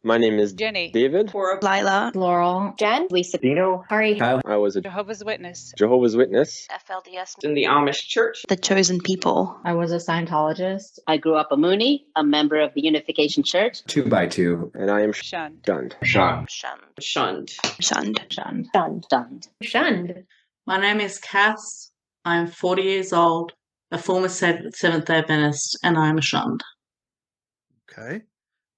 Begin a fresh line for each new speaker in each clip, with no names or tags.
My name is
Jenny.
David.
Lila.
Laurel.
Jen.
Lisa.
Dino.
Ari.
Kyle.
I was a
Jehovah's Witness.
Jehovah's Witness.
FLDS.
In the Amish church.
The chosen people.
I was a Scientologist.
I grew up a Mooney, a member of the Unification Church.
2x2.
And I am
Shunned.
shunned.
Shunned.
Shunned.
Shunned.
Shunned.
Stunned.
Shunned.
My name is Cass. I'm 40 years old, a former Seventh Day Adventist, and I'm shunned.
Okay.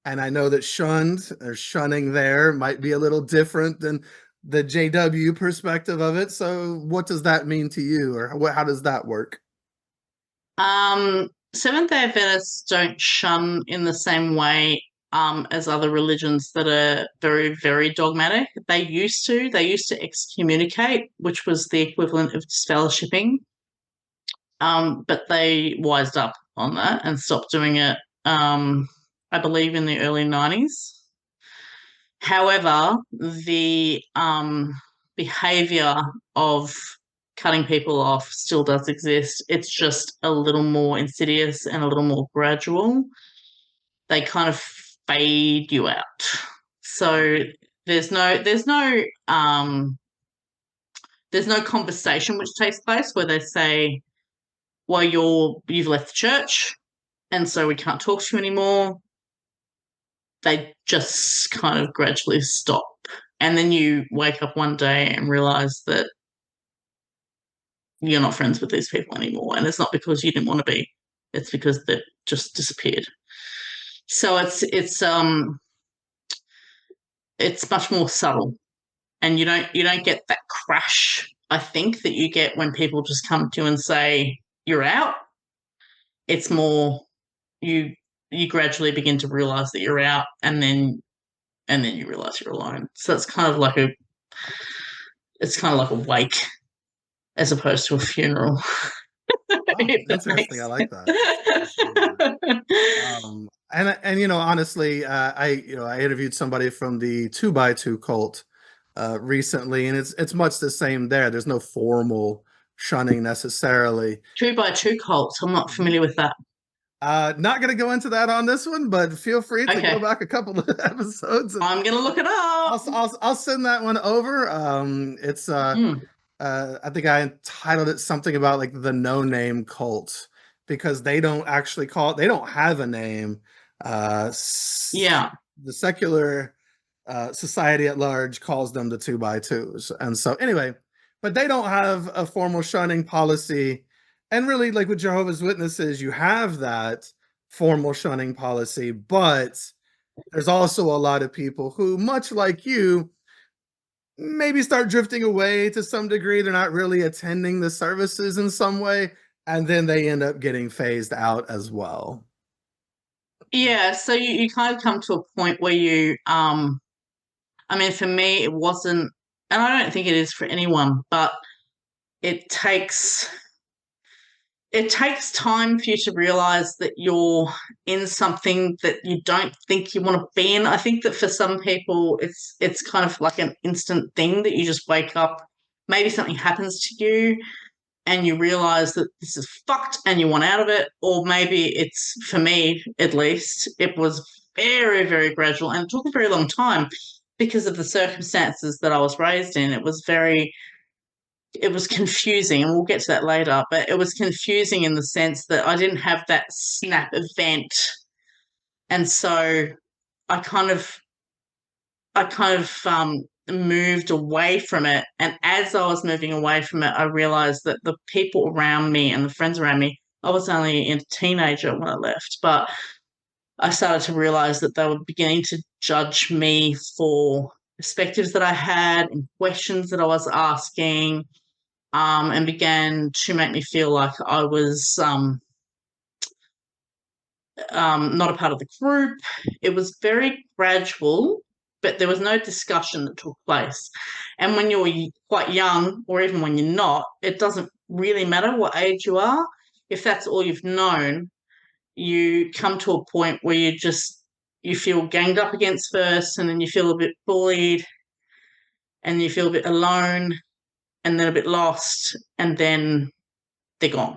And I know that shunned or shunning there might be a little different than the JW perspective of it. So what does that mean to you, or how does that work?
Seventh Day Adventists don't shun in the same way as other religions that are very, very dogmatic. They used to excommunicate, which was the equivalent of disfellowshipping. But they wised up on that and stopped doing it, I believe, in the early 90s. However, the behaviour of cutting people off still does exist. It's just a little more insidious and a little more gradual. They kind of fade you out. So there's no conversation which takes place where they say, well, you've left the church and so we can't talk to you anymore. They just kind of gradually stop. And then you wake up one day and realise that you're not friends with these people anymore. And it's not because you didn't want to be. It's because they've just disappeared. So it's much more subtle. And you don't get that crash, I think, that you get when people just come to you and say, you're out. It's more you gradually begin to realise that you're out, and then you realise you're alone. So it's kind of like a wake as opposed to a funeral.
Wow, interesting. I like that. And honestly, I interviewed somebody from the 2x2 cult recently, and it's much the same there. There's no formal shunning necessarily.
2x2 cults. I'm not familiar with that.
Not going to go into that on this one, but feel free to go back a couple of episodes.
I'm going to look it up.
I'll send that one over. It's I think I entitled it something about like the no name cult, because they don't actually they don't have a name. The secular society at large calls them the 2x2s. And so anyway, but they don't have a formal shunning policy. And really, like with Jehovah's Witnesses, you have that formal shunning policy, but there's also a lot of people who, much like you, maybe start drifting away to some degree. They're not really attending the services in some way, and then they end up getting phased out as well.
Yeah, so you kind of come to a point where you, for me, it wasn't, and I don't think it is for anyone, but it takes time for you to realise that you're in something that you don't think you want to be in. I think that for some people, it's kind of like an instant thing that you just wake up, maybe something happens to you and you realise that this is fucked and you want out of it. Or maybe it's, for me at least, it was very, very gradual and it took a very long time because of the circumstances that I was raised in. It was confusing, and we'll get to that later, but it was confusing in the sense that I didn't have that snap event. And so I kind of moved away from it. And as I was moving away from it, I realized that the people around me and the friends around me, I was only a teenager when I left, but I started to realize that they were beginning to judge me for perspectives that I had and questions that I was asking, and began to make me feel like I was not a part of the group. It was very gradual, but there was no discussion that took place. And when you're quite young, or even when you're not, it doesn't really matter what age you are. If that's all you've known, you come to a point where you feel ganged up against first, and then you feel a bit bullied, and you feel a bit alone, and then a bit lost, and then they're gone.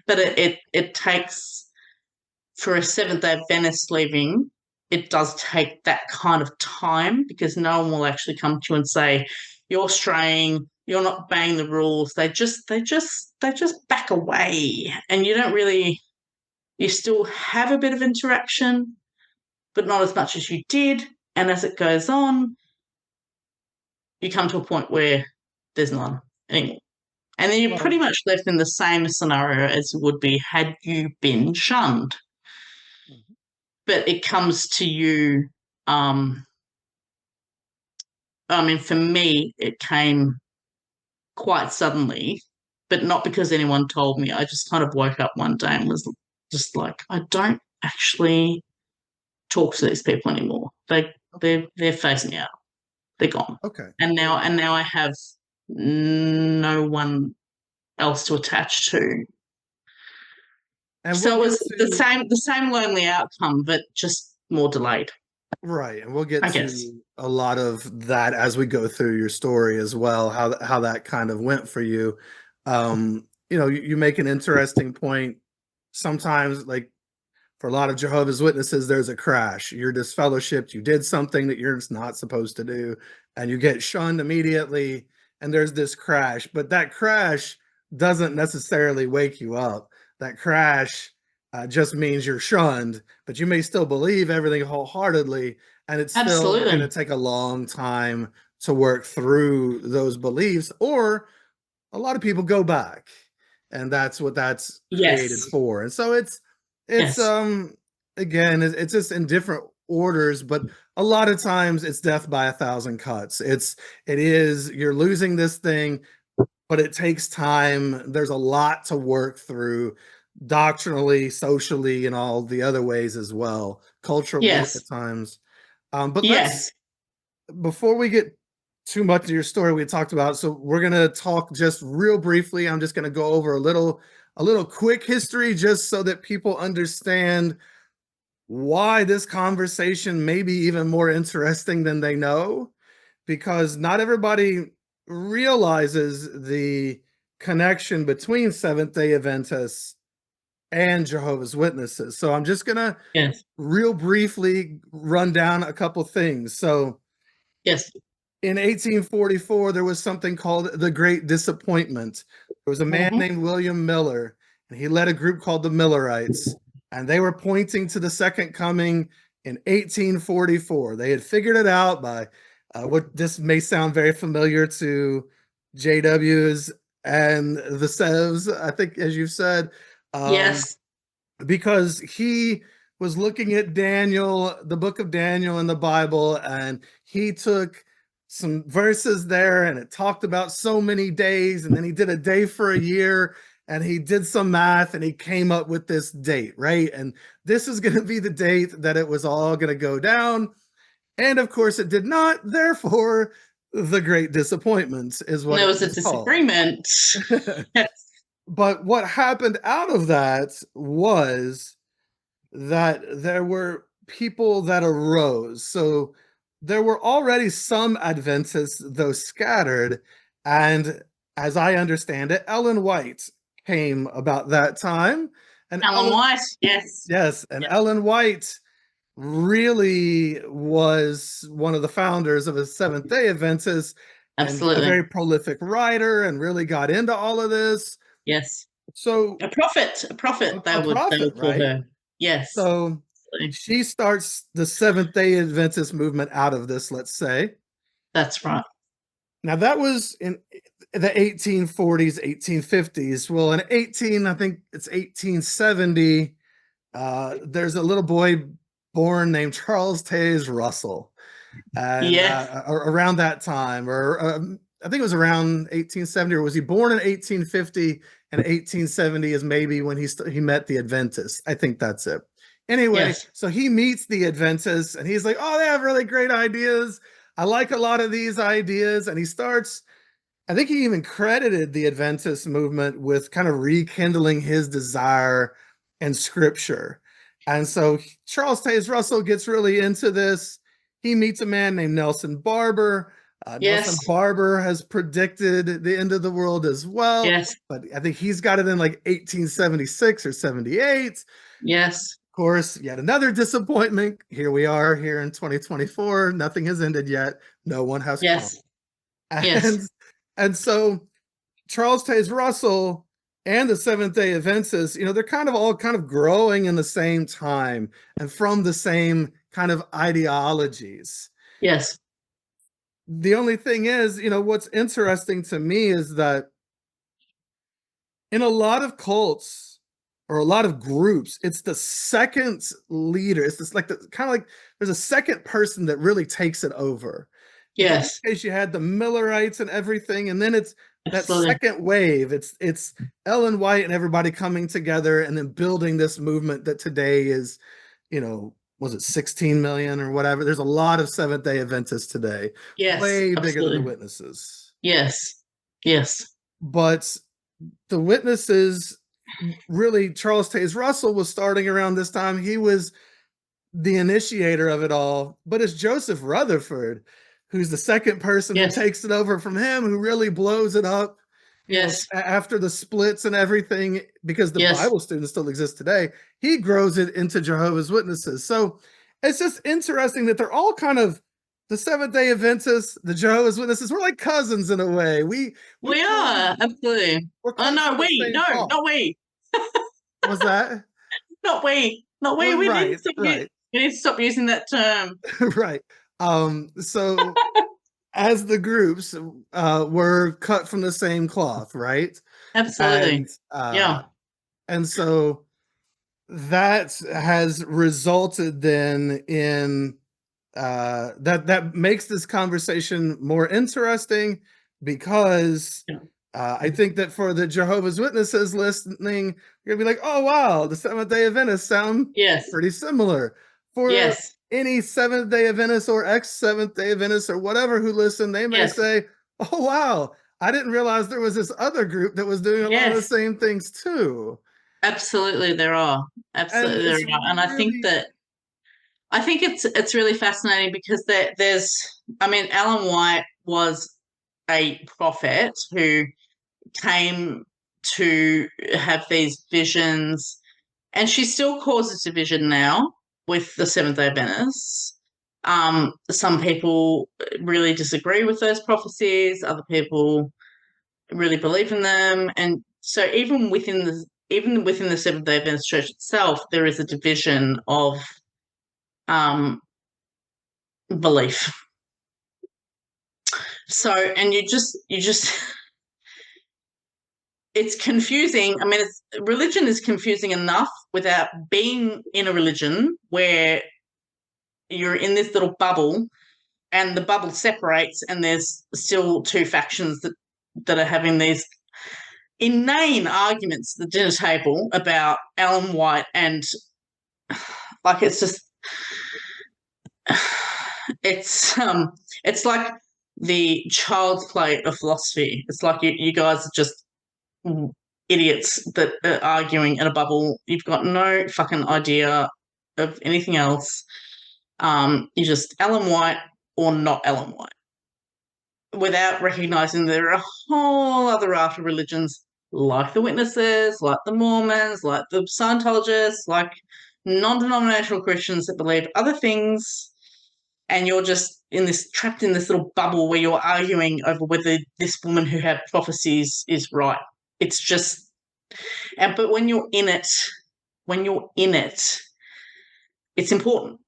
But it takes, for a Seventh Day Adventist leaving, it does take that kind of time, because no one will actually come to you and say, you're straying, you're not obeying the rules. They just back away, and you don't really, you still have a bit of interaction, but not as much as you did. And as it goes on, you come to a point where there's none anymore. And then you're pretty much left in the same scenario as you would be had you been shunned. But it comes to you, I mean, for me, it came quite suddenly, but not because anyone told me. I just kind of woke up one day and was just like, I don't actually talk to these people anymore. They're phasing me out. They're gone.
Okay.
And now I have no one else to attach to.
And
so
we'll
it was the same lonely outcome, but just more delayed.
Right, and we'll get to a lot of that as we go through your story as well, how that kind of went for you. You know, you make an interesting point. Sometimes, like for a lot of Jehovah's Witnesses, there's a crash. You're disfellowshipped, you did something that you're not supposed to do, and you get shunned immediately, and there's this crash. But that crash doesn't necessarily wake you up. That crash just means you're shunned, but you may still believe everything wholeheartedly, and it's still going to take a long time to work through those beliefs. Or a lot of people go back, and that's what that's created for. And so it's again, it's just in different orders, but a lot of times it's death by a thousand cuts. It is you're losing this thing, but it takes time. There's a lot to work through doctrinally, socially, and all the other ways as well, culturally at times. But before we get too much of your story we talked about, so we're going to talk just real briefly. I'm just going to go over a little quick history just so that people understand why this conversation may be even more interesting than they know, because not everybody realizes the connection between Seventh-day Adventists and Jehovah's Witnesses. So I'm just gonna real briefly run down a couple things. So in 1844, there was something called the Great Disappointment. There was a man named William Miller, and he led a group called the Millerites, and they were pointing to the second coming in 1844. They had figured it out by what this may sound very familiar to JWs and the Sevs, I think, as you've said. Because he was looking at Daniel, the book of Daniel in the Bible, and he took some verses there and it talked about so many days, and then he did a day for a year, and he did some math and he came up with this date, right? And this is going to be the date that it was all going to go down. And of course it did not. Therefore, the Great Disappointment is what
there was a disagreement.
But what happened out of that was that there were people that arose. So there were already some Adventists, though scattered. And as I understand it, Ellen White came about that time. And
Ellen White, yes.
Yes, and Ellen White really was one of the founders of a Seventh-day Adventist.
Absolutely.
And a very prolific writer, and really got into all of this.
Yes.
So
a prophet, they would call her. Yes.
So she starts the Seventh-day Adventist movement out of this, let's say.
That's right.
Now that was in the 1840s, 1850s. Well, in I think it's 1870, there's a little boy born named Charles Taze Russell. And around that time, or I think it was around 1870, or was he born in 1850? And 1870 is maybe when he met the Adventists. I think that's it. Anyway, so he meets the Adventists, and he's like, "Oh, they have really great ideas. I like a lot of these ideas." And he starts, I think he even credited the Adventist movement with kind of rekindling his desire in Scripture. And so Charles Taze Russell gets really into this. He meets a man named Nelson Barber. Nelson Barber has predicted the end of the world as well. But I think he's got it in like 1876 or 78.
Yes.
Of course, yet another disappointment. Here we are here in 2024. Nothing has ended yet. No one has come.
Yes. Yes.
And so Charles Taze Russell and the Seventh Day Adventists, they're kind of all kind of growing in the same time and from the same kind of ideologies.
Yes.
The only thing is, what's interesting to me is that in a lot of cults or a lot of groups, it's the second leader. It's just like there's a second person that really takes it over.
Yes.
In case you had the Millerites and everything, and then it's
Absolutely.
that second wave. It's Ellen White and everybody coming together and then building this movement that today is, was it 16 million or whatever? There's a lot of Seventh Day Adventists today.
Yes.
Way
absolutely.
bigger than the Witnesses.
Yes. Yes.
But the Witnesses, really, Charles Taze Russell was starting around this time. He was the initiator of it all, but it's Joseph Rutherford, who's the second person
Yes.
who takes it over from him, who really blows it up.
Yes.
After the splits and everything, because the
Yes.
Bible students still exist today, he grows it into Jehovah's Witnesses. So it's just interesting that they're all kind of the Seventh Day Adventists, the Jehovah's Witnesses. We're like cousins in a way. We
are absolutely.
Oh
no, we not we.
Was that?
Not we. Not we.
Well,
we
right,
need to stop
right.
we need to stop using that term.
Right. So as the groups were cut from the same cloth, right?
Absolutely.
And, and so that has resulted then in that makes this conversation more interesting, because I think that for the Jehovah's Witnesses listening, you're gonna be like, oh wow, the Seventh Day Adventists sound pretty similar. For any Seventh Day Adventist or ex-Seventh Day Adventist or whatever who listen, they may say, oh wow, I didn't realize there was this other group that was doing a lot of the same things too.
Absolutely, there are. Absolutely, there are. And I think it's really fascinating, because there's, Ellen White was a prophet who came to have these visions, and she still causes division now with the Seventh Day Adventists. Some people really disagree with those prophecies. Other people really believe in them, and so even within the Seventh Day Adventist Church itself, there is a division of belief. So, and you just it's confusing. Religion is confusing enough without being in a religion where you're in this little bubble and the bubble separates and there's still two factions that are having these inane arguments at the dinner table about Ellen White, and it's just it's like the child's play of philosophy. It's like you guys are just idiots that are arguing in a bubble. You've got no fucking idea of anything else. You're just Ellen White or not Ellen White, without recognizing there are a whole other raft of religions, like the Witnesses, like the Mormons, like the Scientologists, like non-denominational Christians that believe other things, and you're just trapped in this little bubble where you're arguing over whether this woman who had prophecies is right. It's just, but when you're in it, it's important.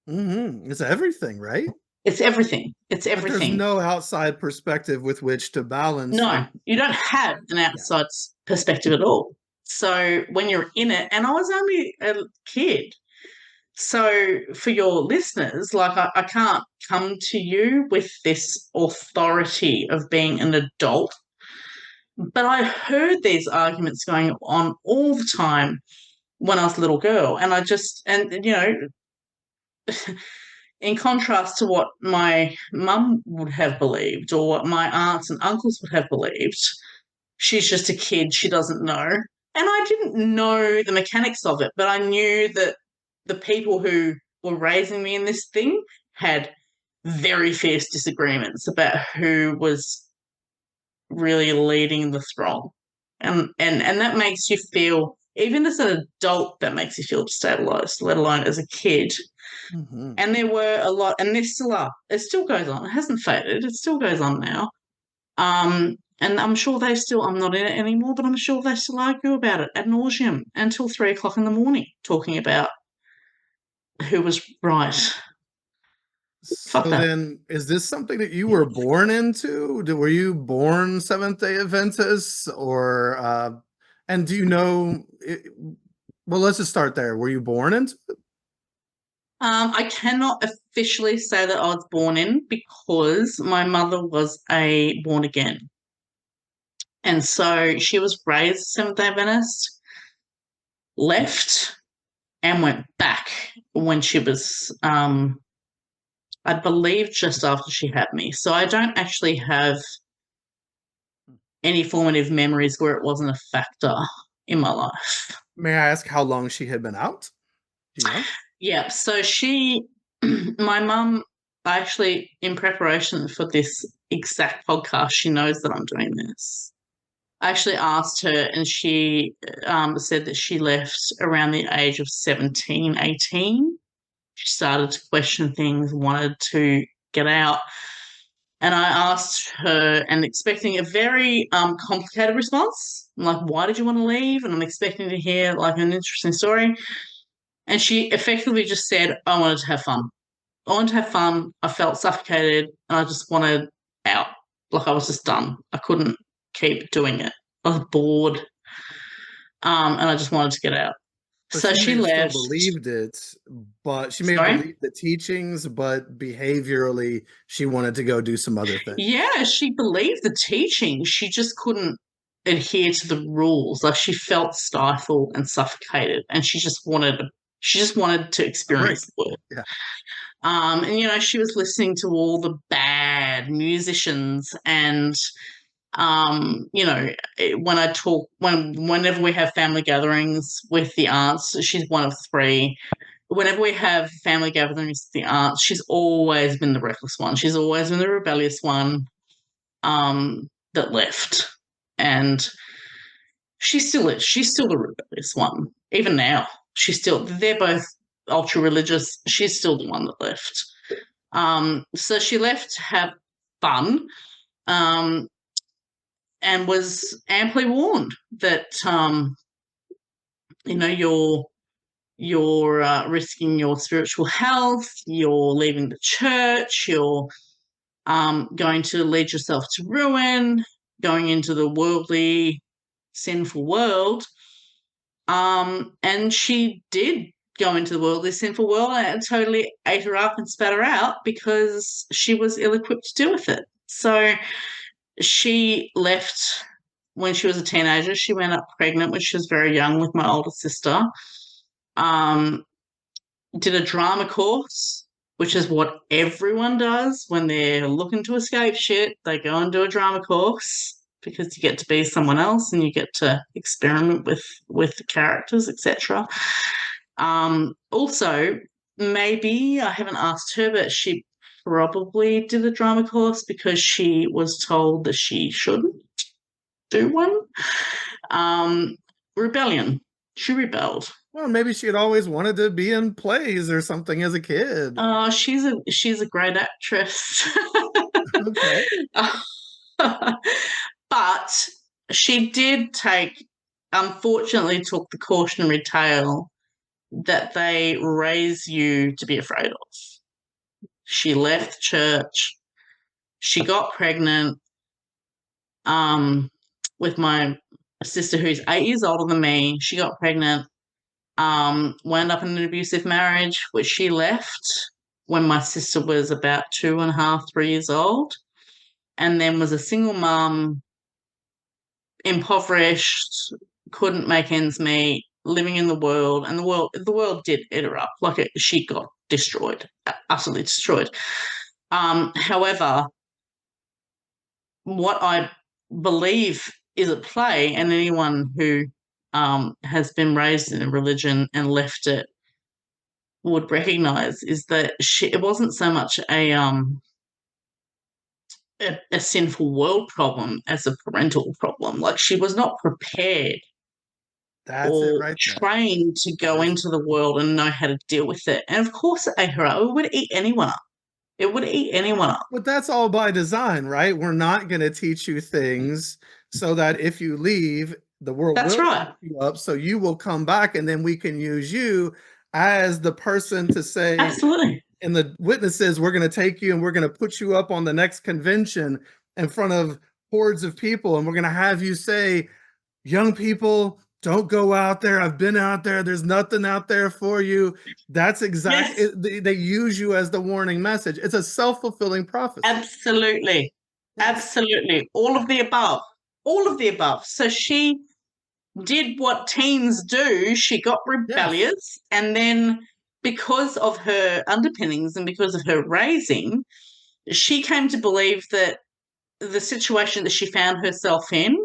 Mm-hmm. It's everything, right?
It's everything. It's everything.
But there's no outside perspective with which to balance.
No, you don't have an outside perspective at all. So when you're in it, and I was only a kid, so for your listeners, I can't come to you with this authority of being an adult, but I heard these arguments going on all the time when I was a little girl, and in contrast to what my mum would have believed or what my aunts and uncles would have believed, she's just a kid, she doesn't know. And I didn't know the mechanics of it, but I knew that the people who were raising me in this thing had very fierce disagreements about who was really leading the throng. And that makes you feel even as an adult, that makes you feel destabilized, let alone as a kid.
Mhm.
And there were a lot, and there still are. It still goes on. It hasn't faded. It still goes on now. And I'm sure I'm not in it anymore, but I'm sure they still argue about it ad nauseum until 3 o'clock in the morning, talking about who was right. Fuck
So
that.
then, is this something that you were born into? Were you born Seventh Day Adventists, or and do you know? Well, let's just start there. Were you born into it?
I cannot officially say that I was born in because my mother was a born again. And so she was raised Seventh-day Adventist, left, and went back when she was, I believe, just after she had me. So I don't actually have any formative memories where it wasn't a factor in my life.
May I ask how long she had been out? Do you know?
Yeah, so my mum, actually, in preparation for this exact podcast, she knows that I'm doing this. I actually asked her, and she said that she left around the age of 17, 18. She started to question things, wanted to get out. And I asked her, and expecting a very complicated response. I'm like, why did you want to leave? And I'm expecting to hear like an interesting story. And she effectively just said, I wanted to have fun. I wanted to have fun. I felt suffocated and I just wanted out. Like I was just done. I couldn't keep doing it. I was bored. And I just wanted to get out. So
she
she
may have still
left.
believed it, but she may have
Sorry?
believed the teachings, but behaviorally, she wanted to go do some other things.
Yeah, she believed the teaching. She just couldn't adhere to the rules. Like she felt stifled and suffocated, and she just wanted to experience the world.
Yeah.
And she was listening to all the bad musicians and whenever we have family gatherings with the aunts, she's one of three. Whenever we have family gatherings with the aunts, she's always been the reckless one. She's always been the rebellious one that left. And she still is. She's still the rebellious one. Even now, they're both ultra religious. She's still the one that left. So she left to have fun. And was amply warned that you're risking your spiritual health, you're leaving the church, you're going to lead yourself to ruin, going into the worldly, sinful world. And she did go into the worldly, sinful world, and it totally ate her up and spat her out because she was ill-equipped to deal with it. So she left when she was a teenager. She went up pregnant when she was very young with my older sister. Did a drama course, which is what everyone does when they're looking to escape shit. They go and do a drama course because you get to be someone else and you get to experiment with the characters, etc. Also, maybe I haven't asked her, but she probably did a drama course because she was told that she shouldn't do one. Rebellion. She rebelled.
Well, maybe she had always wanted to be in plays or something as a kid.
She's a great actress.
Okay.
But she did unfortunately took the cautionary tale that they raise you to be afraid of. She left church. She got pregnant with my sister who's 8 years older than me. She got pregnant, wound up in an abusive marriage, which she left when my sister was about 2.5, 3 years old, and then was a single mum, impoverished, couldn't make ends meet, living in the world, and the world did eat her up. She got destroyed, utterly destroyed. However, what I believe is at play, and anyone who has been raised in a religion and left it would recognize, is that it wasn't so much a sinful world problem as a parental problem. Like, she was not prepared
That's it
or
right there.
trained to go into the world and know how to deal with it. And of course, a hero would eat anyone up. It would eat anyone up.
But that's all by design, right? We're not going to teach you things so that if you leave, the world
That's
will
right.
eat you up, so you will come back, and then we can use you as the person to say,
Absolutely.
and the witnesses, we're going to take you and we're going to put you up on the next convention in front of hordes of people, and we're going to have you say, young people, don't go out there. I've been out there. There's nothing out there for you. That's exactly,
Yes.
they use you as the warning message. It's a self-fulfilling prophecy.
Absolutely.
Yes.
Absolutely. All of the above. All of the above. So she did what teens do. She got rebellious, and then because of her underpinnings and because of her raising, she came to believe that the situation that she found herself in,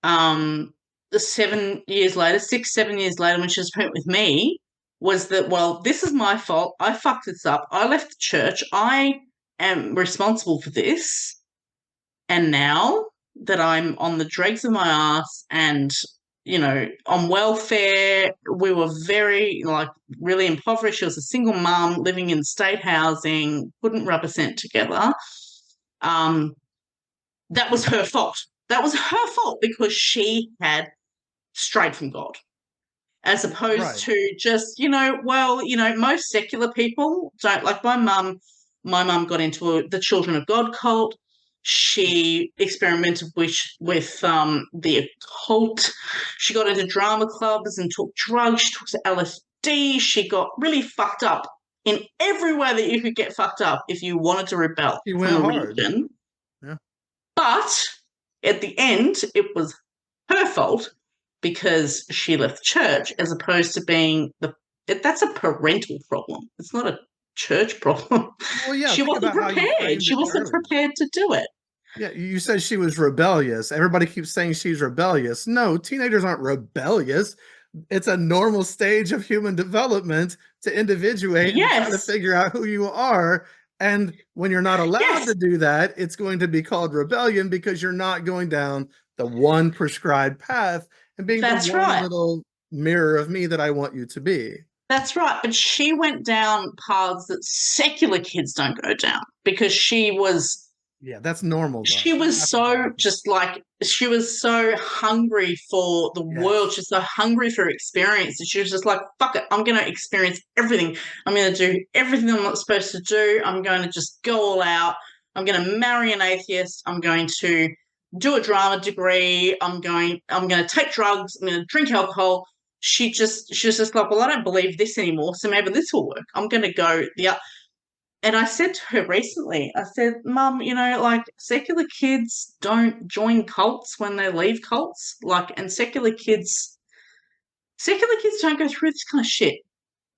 7 years later, 6, 7 years later, when she was pregnant with me, was that, well, this is my fault. I fucked this up. I left the church. I am responsible for this. And now that I'm on the dregs of my ass and, on welfare, we were very, really impoverished. She was a single mum living in state housing, couldn't rub a cent together. That was her fault. That was her fault because she had strayed from God, as opposed to just, most secular people don't. Like my mum got into the Children of God cult. She experimented with the occult. She got into drama clubs and took drugs. She took LSD. She got really fucked up in every way that you could get fucked up if you wanted to rebel
She
from
went
a
hard.
religion.
Yeah.
But at the end, it was her fault because she left church, as opposed to being that's a parental problem. It's not a church problem.
Well, yeah,
She
think
wasn't
about how you
prepared.
framed
She
it
wasn't
earlier.
prepared to do it.
Yeah, you said she was rebellious. Everybody keeps saying she's rebellious. No, teenagers aren't rebellious. It's a normal stage of human development to individuate and try to
Yes.
figure out who you are. And when you're not allowed
Yes.
to do that, it's going to be called rebellion because you're not going down the one prescribed path and being
That's
the one
right.
little mirror of me that I want you to be.
That's right. But she went down paths that secular kids don't go down because she was
Yeah, that's normal. Though.
She was
That's
so
normal.
she was so hungry for the world. She's so hungry for experience. And she was just like, fuck it, I'm going to experience everything. I'm going to do everything I'm not supposed to do. I'm going to just go all out. I'm going to marry an atheist. I'm going to do a drama degree. I'm going to take drugs. I'm going to drink alcohol. She was just like, well, I don't believe this anymore, so maybe this will work. I'm going to go And I said to her recently, I said, Mum, secular kids don't join cults when they leave cults. And secular kids don't go through this kind of shit.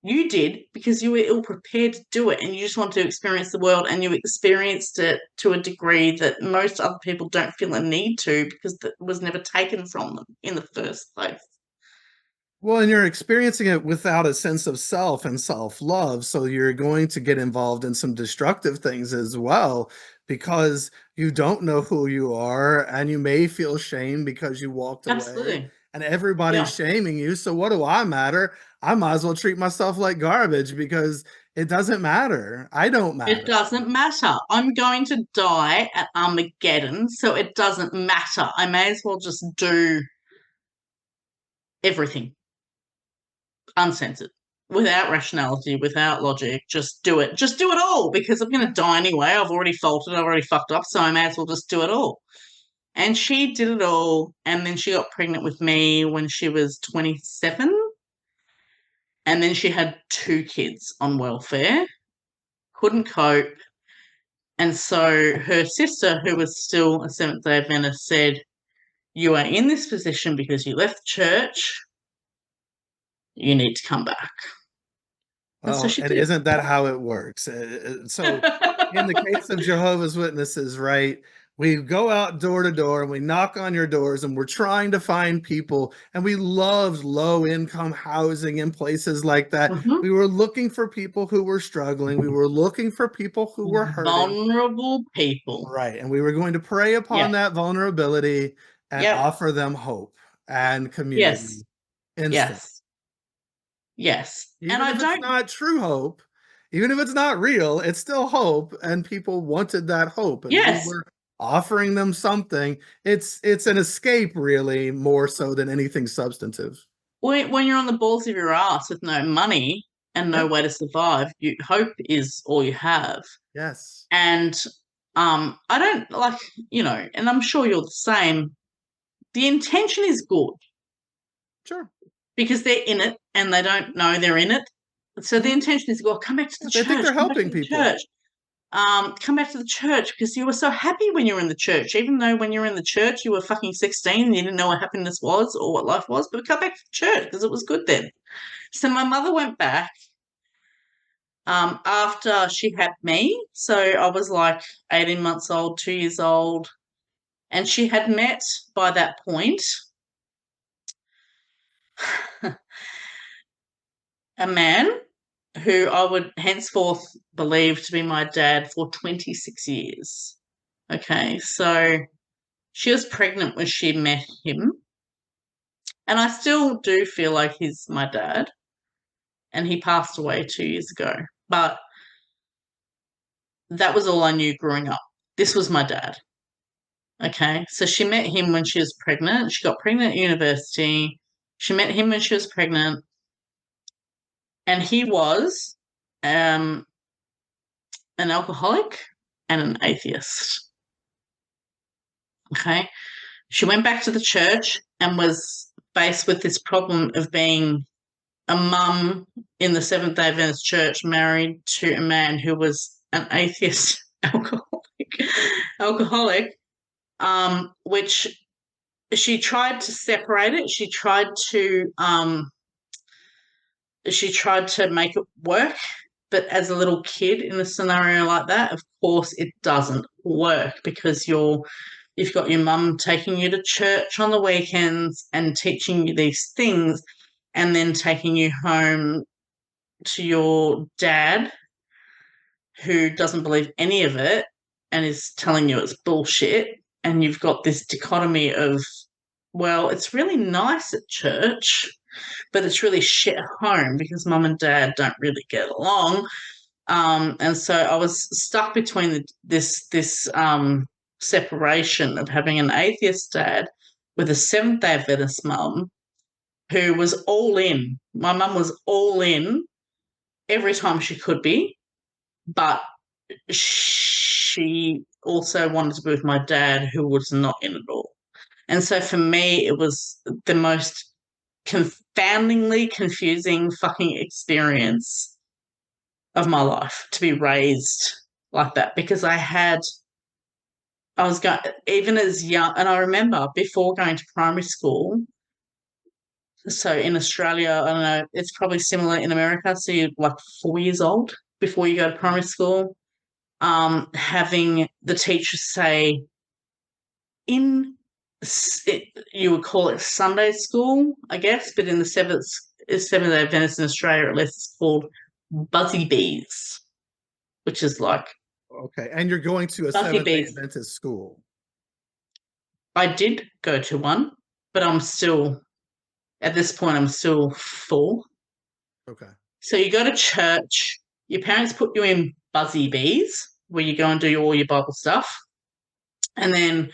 You did because you were ill-prepared to do it and you just wanted to experience the world, and you experienced it to a degree that most other people don't feel a need to because it was never taken from them in the first place.
Well, and you're experiencing it without a sense of self and self-love, so you're going to get involved in some destructive things as well because you don't know who you are, and you may feel shame because you walked away.
Absolutely.
And everybody's shaming you, so what do I matter? I might as well treat myself like garbage because it doesn't matter. I don't matter.
It doesn't matter. I'm going to die at Armageddon, so it doesn't matter. I may as well just do everything. Uncensored, without rationality, without logic, just do it. Just do it all because I'm going to die anyway. I've already faltered. I've already fucked up, so I may as well just do it all. And she did it all, and then she got pregnant with me when she was 27, and then she had 2 kids on welfare, couldn't cope, and so her sister, who was still a Seventh Day Adventist, said, you are in this position because you left church. You need to come back.
Well, and isn't that how it works? So in the case of Jehovah's Witnesses, right, we go out door to door and we knock on your doors and we're trying to find people, and we loved low-income housing in places like that. We were looking for people who were struggling. We were looking for people who were hurting.
Vulnerable people.
Right, and we were going to prey upon that vulnerability and offer them hope and community.
Yes.
instant.
Yes.
Even
And I
if it's
don't,
not true hope, even if it's not real, it's still hope, and people wanted that hope, and we
yes.
were offering them something. It's an escape, really, more so than anything substantive.
When you're on the balls of your ass with no money and no
Yep.
way to survive, hope is all you have.
Yes.
And I don't like, and I'm sure you're the same. The intention is good
Sure.
because they're in it and they don't know they're in it. So the intention is, well, come back to the
They
church.
think they're
Come back to
helping
the
people.
church. Come back to the church because you were so happy when you were in the church, even though when you were in the church you were fucking 16 and you didn't know what happiness was or what life was, but come back to the church because it was good then. So my mother went back after she had me. So I was like 18 months old, 2 years old, and she had met by that point a man who I would henceforth believe to be my dad for 26 years. Okay, so she was pregnant when she met him, and I still do feel like he's my dad, and he passed away 2 years ago. But that was all I knew growing up. This was my dad. Okay, so she met him when she was pregnant. She got pregnant at university. She met him when she was pregnant, and he was an alcoholic and an atheist. Okay, she went back to the church and was faced with this problem of being a mum in the Seventh Day Adventist church married to a man who was an atheist alcoholic, which she tried to separate it. She tried to make it work, but as a little kid in a scenario like that, of course it doesn't work because you've got your mum taking you to church on the weekends and teaching you these things and then taking you home to your dad who doesn't believe any of it and is telling you it's bullshit. And you've got this dichotomy of, well, it's really nice at church, but it's really shit at home because mum and dad don't really get along. And so I was stuck between this separation of having an atheist dad with a Seventh Day Adventist mum who was all in. My mum was all in every time she could be, but she also wanted to be with my dad who was not in at all. And so for me, it was the most confoundingly confusing fucking experience of my life to be raised like that because I was going, even as young, and I remember before going to primary school, so in Australia, I don't know, it's probably similar in America, so you're like 4 years old before you go to primary school, having the teacher say, you would call it Sunday school, I guess, but in the Seventh Day Adventist in Australia, at least it's called Buzzy Bees, which is like
Okay, and you're going to a
Buzzy
Seventh Day
Bees.
Adventist school.
I did go to one, but at this point, I'm still full.
Okay.
So you go to church, your parents put you in Buzzy Bees, where you go and do all your Bible stuff. And then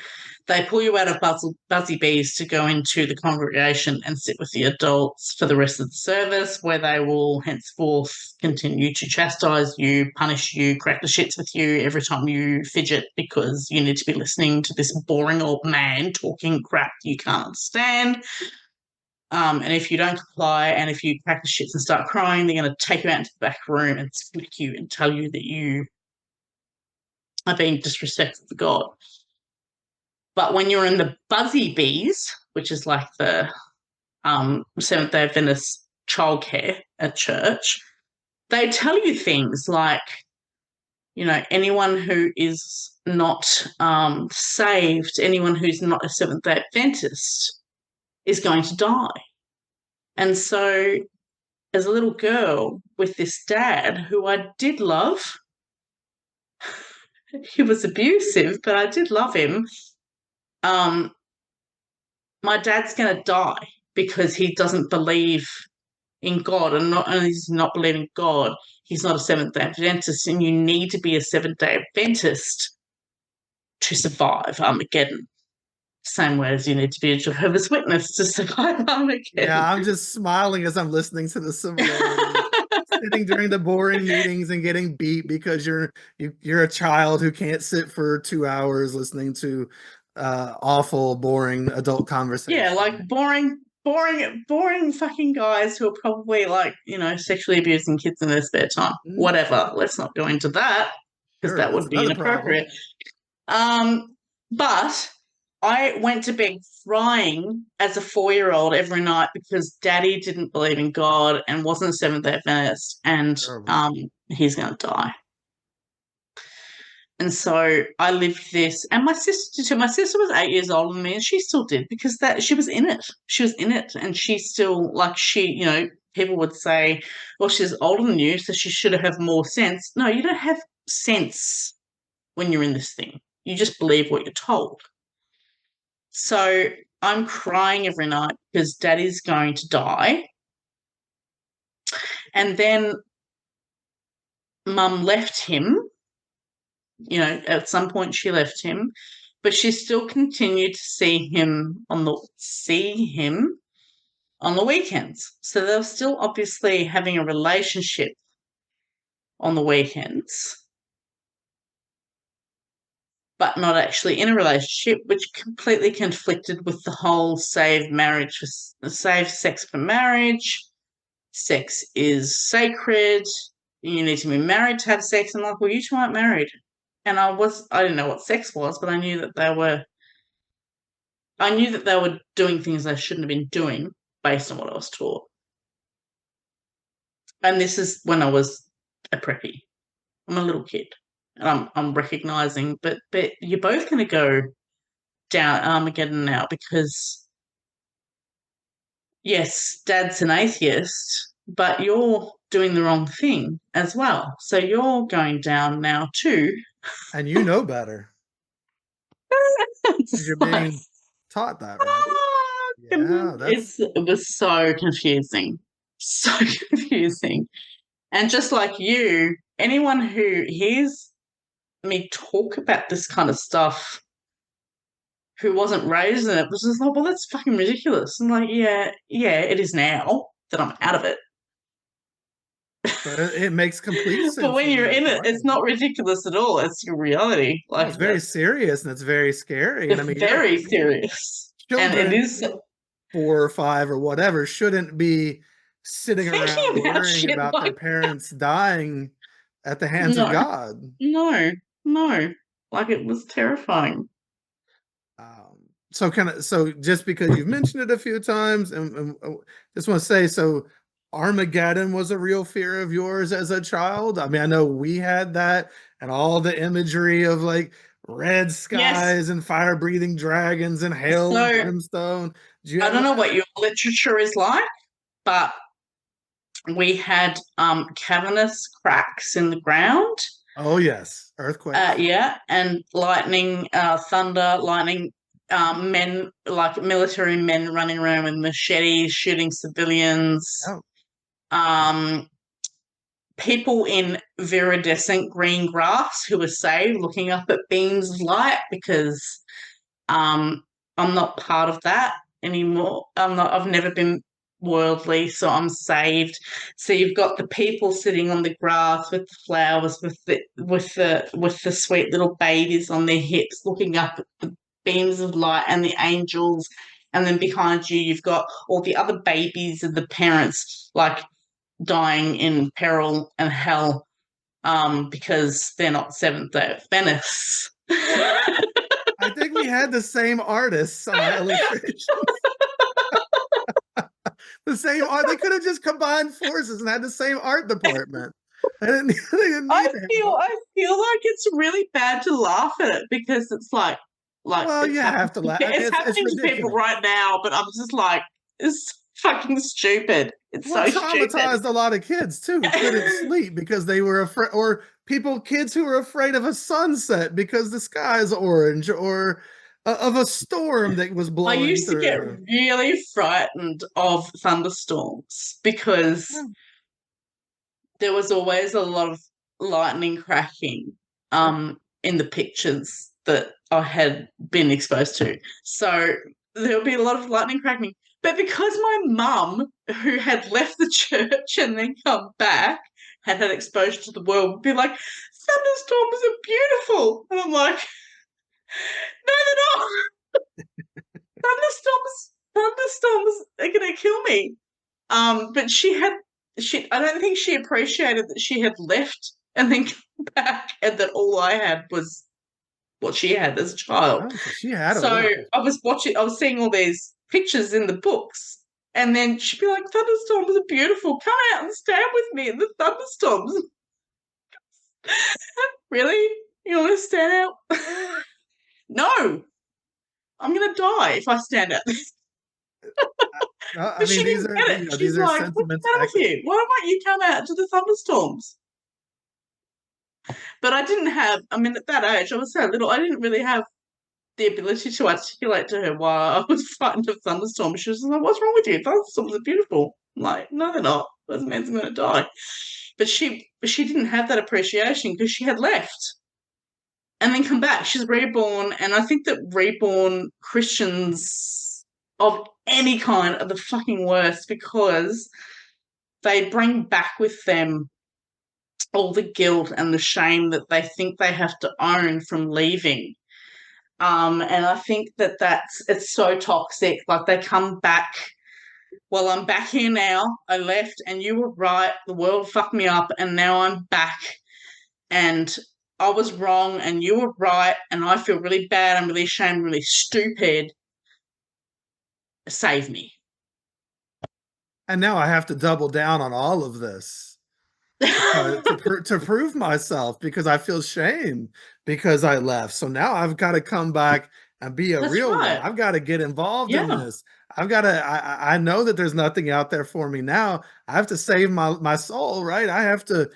they pull you out of Buzzy Bees to go into the congregation and sit with the adults for the rest of the service, where they will henceforth continue to chastise you, punish you, crack the shits with you every time you fidget because you need to be listening to this boring old man talking crap you can't understand. And if you don't comply and if you crack the shits and start crying, they're going to take you out into the back room and split you and tell you that you are being disrespectful to God. But when you're in the Buzzy Bees, which is like the Seventh Day Adventist childcare at church, they tell you things like, anyone who is not saved, anyone who's not a Seventh Day Adventist is going to die. And so as a little girl with this dad who I did love, he was abusive, but I did love him. My dad's going to die because he doesn't believe in God, and not only does he not believe in God, he's not a Seventh-day Adventist, and you need to be a Seventh-day Adventist to survive Armageddon. Same way as you need to be a Jehovah's Witness to survive Armageddon.
Yeah, I'm just smiling as I'm listening to the similarities. Sitting during the boring meetings and getting beat because you're a child who can't sit for 2 hours listening to awful, boring adult conversation.
Yeah, like boring fucking guys who are probably like, sexually abusing kids in their spare time. Whatever. Let's not go into that because that would be inappropriate. But I went to bed crying as a 4-year-old every night because Daddy didn't believe in God and wasn't a Seventh-day Adventist, and he's going to die. And so I lived this, and my sister too. My sister was 8 years older than me, and she still did because she was in it. She was in it, and she still people would say, "Well, she's older than you, so she should have more sense." No, you don't have sense when you're in this thing. You just believe what you're told. So I'm crying every night because Daddy's going to die. And then Mum left him. At some point she left him, but she still continued to see him on the weekends. So they were still obviously having a relationship on the weekends, but not actually in a relationship, which completely conflicted with the whole save sex for marriage. Sex is sacred. You need to be married to have sex. I'm like, well, you two aren't married. And I didn't know what sex was, but I knew that they were doing things they shouldn't have been doing based on what I was taught. And this is when I was a preppy. I'm a little kid. And I'm recognizing, but you're both going to go down Armageddon now because, yes, Dad's an atheist, but you're doing the wrong thing as well. So you're going down now too.
And you know better. You're being taught that, right? Yeah,
it was so confusing. So confusing. And just like you, anyone who hears me talk about this kind of stuff who wasn't raised in it was just like, well, that's fucking ridiculous. And like, yeah, it is now that I'm out of it.
But it makes complete sense.
But when you're in it, it's not ridiculous at all. It's your reality. Like,
it's very serious and it's very scary.
It's very serious.
Children,
and it is
4 or 5 or whatever shouldn't be sitting around worrying about their parents dying at the hands of God.
No. Like, it was terrifying.
So just because you've mentioned it a few times, and just want to say, so Armageddon was a real fear of yours as a child. I mean, I know we had that, and all the imagery of like red skies and fire-breathing dragons and hail and brimstone.
I don't know what your literature is like, but we had cavernous cracks in the ground.
Oh yes, earthquakes.
And lightning, thunder, lightning. Men, like military men running around with machetes shooting civilians. People in viridescent green grass who were saved looking up at beams of light because I'm not part of that anymore. I've never been worldly, so I'm saved. So you've got the people sitting on the grass with the flowers, with the sweet little babies on their hips looking up at the beams of light and the angels, and then behind you you've got all the other babies and the parents like dying in peril and hell because they're not Seventh-day Adventists.
I think we had the same artists on our illustrations. The same art. They could have just combined forces and had the same art department. I
feel like it's really bad to laugh at it because it's like
well, you have to laugh.
It's happening to people right now, but I'm just like, it's fucking stupid. It's so
traumatized
stupid.
A lot of kids too who couldn't sleep because they were afraid, or kids who were afraid of a sunset because the sky is orange, or of a storm that was
I
blowing
used to get
through.
really frightened of thunderstorms because
Yeah.
there was always a lot of lightning cracking in the pictures that I had been exposed to. So there would be a lot of lightning cracking. But because my mum, who had left the church and then come back, had exposure to the world, would be like, thunderstorms are beautiful. And I'm like, no, they're not. Thunderstorms are going to kill me. But I don't think she appreciated that she had left and then come back, and that all I had was what she had as a child.
Oh, so she had a
So
little.
I was seeing all these pictures in the books, and then she'd be like, thunderstorms are beautiful. Come out and stand with me in the thunderstorms. Really? You want to stand out? No. I'm going to die if I stand out.
I
But
mean,
she
these
didn't
are
get it.
you know,
She's
these are
like, what's the
sentiments
matter
that
with you? Why won't you come out to the thunderstorms? But I didn't have, I mean, at that age, I was so little, I didn't really have the ability to articulate to her why I was frightened of thunderstorms. She was like, what's wrong with you? Thunderstorms are beautiful. I'm like, no, they're not. Doesn't mean I'm going to die. But she didn't have that appreciation because she had left and then come back. She's reborn. And I think that reborn Christians of any kind are the fucking worst because they bring back with them all the guilt and the shame that they think they have to own from leaving. And I think that it's so toxic. Like they come back, well, I'm back here now. I left and you were right. The world fucked me up and now I'm back and I was wrong and you were right and I feel really bad. I'm really ashamed, really stupid. Save me.
And now I have to double down on all of this to prove myself because I feel shame because I left. So now I've got to come back and be a
That's
real one.
right.
I've got to get involved in
Yeah.
this. I've got to, I know that there's nothing out there for me now. I have to save my soul, right? I have to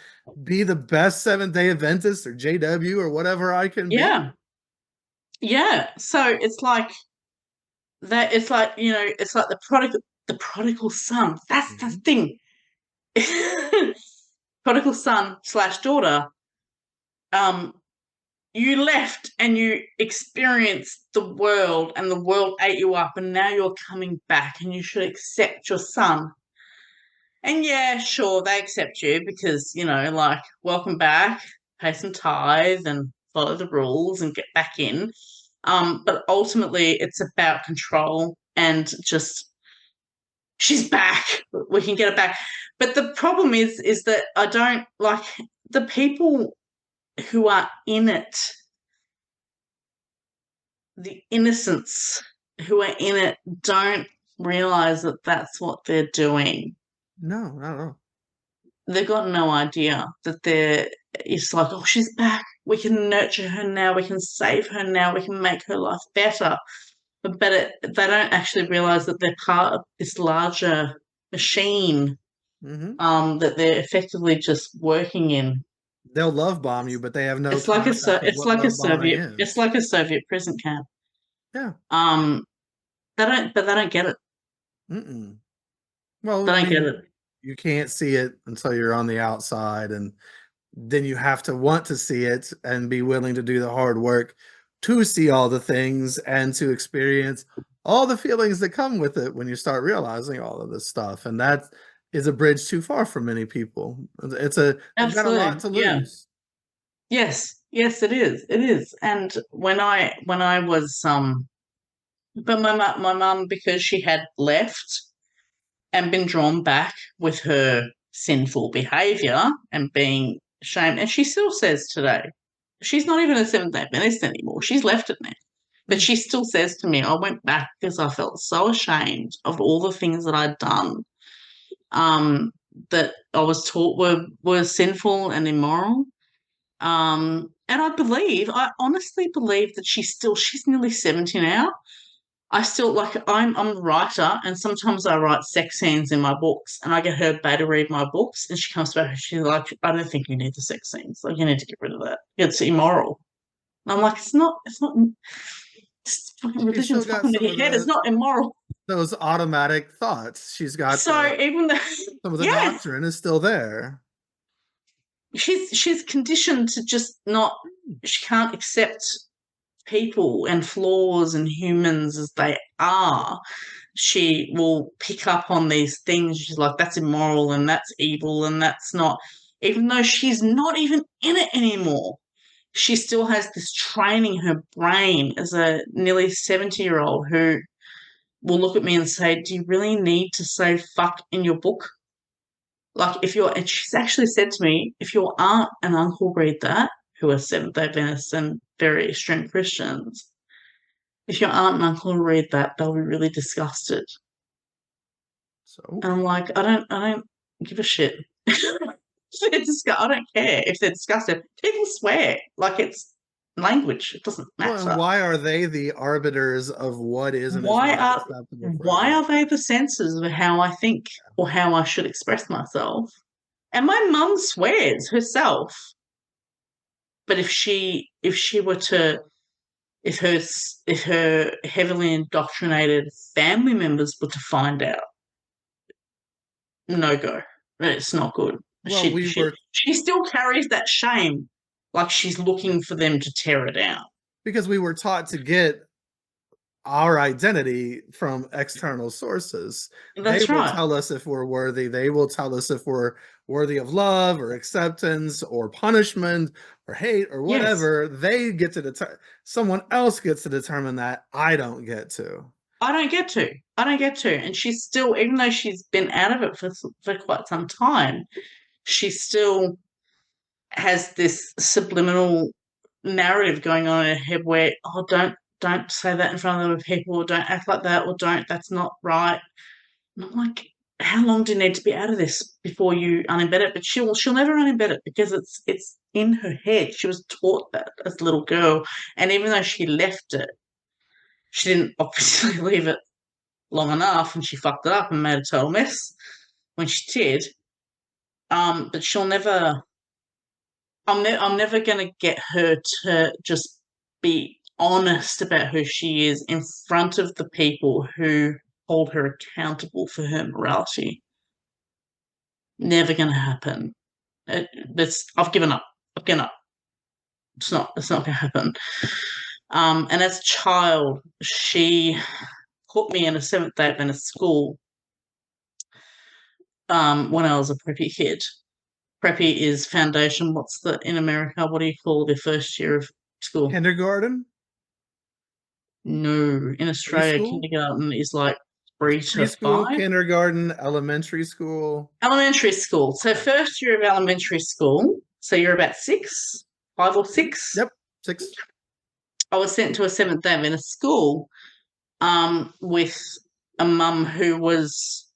be the best Seventh Day Adventist or JW or whatever I can be.
Yeah. Yeah. So it's like that, it's like, you know, it's like the prodigal son. That's the thing. Prodigal son / daughter. You left and you experienced the world and the world ate you up and now you're coming back and you should accept your son. And yeah, sure, they accept you because, you know, like, welcome back, pay some tithe and follow the rules and get back in. But ultimately it's about control and just, she's back, we can get her back. But the problem is that I don't like the people who are in it, the innocents who are in it don't realize that that's what they're doing.
No, not at all.
They've got no idea that it's like, oh, she's back. We can nurture her now. We can save her now. We can make her life better. But they don't actually realize that they're part of this larger machine that they're effectively just working in.
They'll love bomb you, but they have no.
It's like a Soviet prison camp.
Yeah.
They don't get it.
Well,
they don't get it.
You can't see it until you're on the outside, and then you have to want to see it and be willing to do the hard work to see all the things and to experience all the feelings that come with it when you start realizing all of this stuff. And that is a bridge too far for many people. It's got a lot to lose.
Yes, it is. It is. And when I was but my mum, because she had left and been drawn back with her sinful behaviour and being ashamed, and she still says today, she's not even a Seventh Day Adventist anymore. She's left it now. But she still says to me, I went back because I felt so ashamed of all the things that I'd done that I was taught were sinful and immoral. And I honestly believe that she's nearly 70 now. I still, like, I'm a writer, and sometimes I write sex scenes in my books, and I get her to read my books, and she comes back and she's like, I don't think you need the sex scenes. Like, you need to get rid of that. It's immoral. And I'm like, it's not,
She's still
Religion's
got
fucking with
some
your
of
head. It's not immoral.
those automatic thoughts. She's got
So even though,
some of the
yeah,
doctrine is still there.
she's conditioned to just not. She can't accept people and flaws and humans as they are. She will pick up on these things. She's like, that's immoral and that's evil and that's not, even though she's not even in it anymore. She still has this training her brain as a nearly 70-year-old who will look at me and say, do you really need to say fuck in your book? Like, and she's actually said to me, if your aunt and uncle read that, who are Seventh Day Adventists and very extreme Christians, if your aunt and uncle read that, they'll be really disgusted.
So
And I'm like, I don't give a shit. I don't care if they're disgusted. People swear like it's language. It doesn't
well,
matter.
and why are they the arbiters of what is and is
Why
not
are
acceptable for
why
everyone?
are they the censors of how I think or how I should express myself? And my mum swears herself. But if her heavily indoctrinated family members were to find out, no go. It's not good.
Well,
She still carries that shame, like she's looking for them to tear her down.
because we were taught to get our identity from external sources.
That's
They will
right.
tell us if we're worthy. They will tell us if we're worthy of love or acceptance or punishment or hate or
Yes.
whatever. They get to determine. Someone else gets to determine that. I don't get to.
I don't get to. And she's still, even though she's been out of it for quite some time, she still has this subliminal narrative going on in her head where, oh, don't say that in front of other people, or don't act like that, or that's not right. And I'm like, how long do you need to be out of this before you unembed it? But she'll never unembed it because it's in her head. She was taught that as a little girl. And even though she left it, she didn't obviously leave it long enough, and she fucked it up and made a total mess when she did. But she'll never. I'm never going to get her to just be honest about who she is in front of the people who hold her accountable for her morality. Never going to happen. I've given up. I've given up. It's not going to happen. And as a child, she put me in a Seventh Day Adventist school when I was a preppy kid. Preppy is foundation. In America, what do you call the first year of school?
Kindergarten?
No. In Australia,
Preschool?
kindergarten is like 3 to
Preschool,
5.
kindergarten, elementary school.
Elementary school. So first year of elementary school, so you're about 6, 5 or 6?
Yep, 6.
I was sent to a Seventh Day Adventist school with a mum who was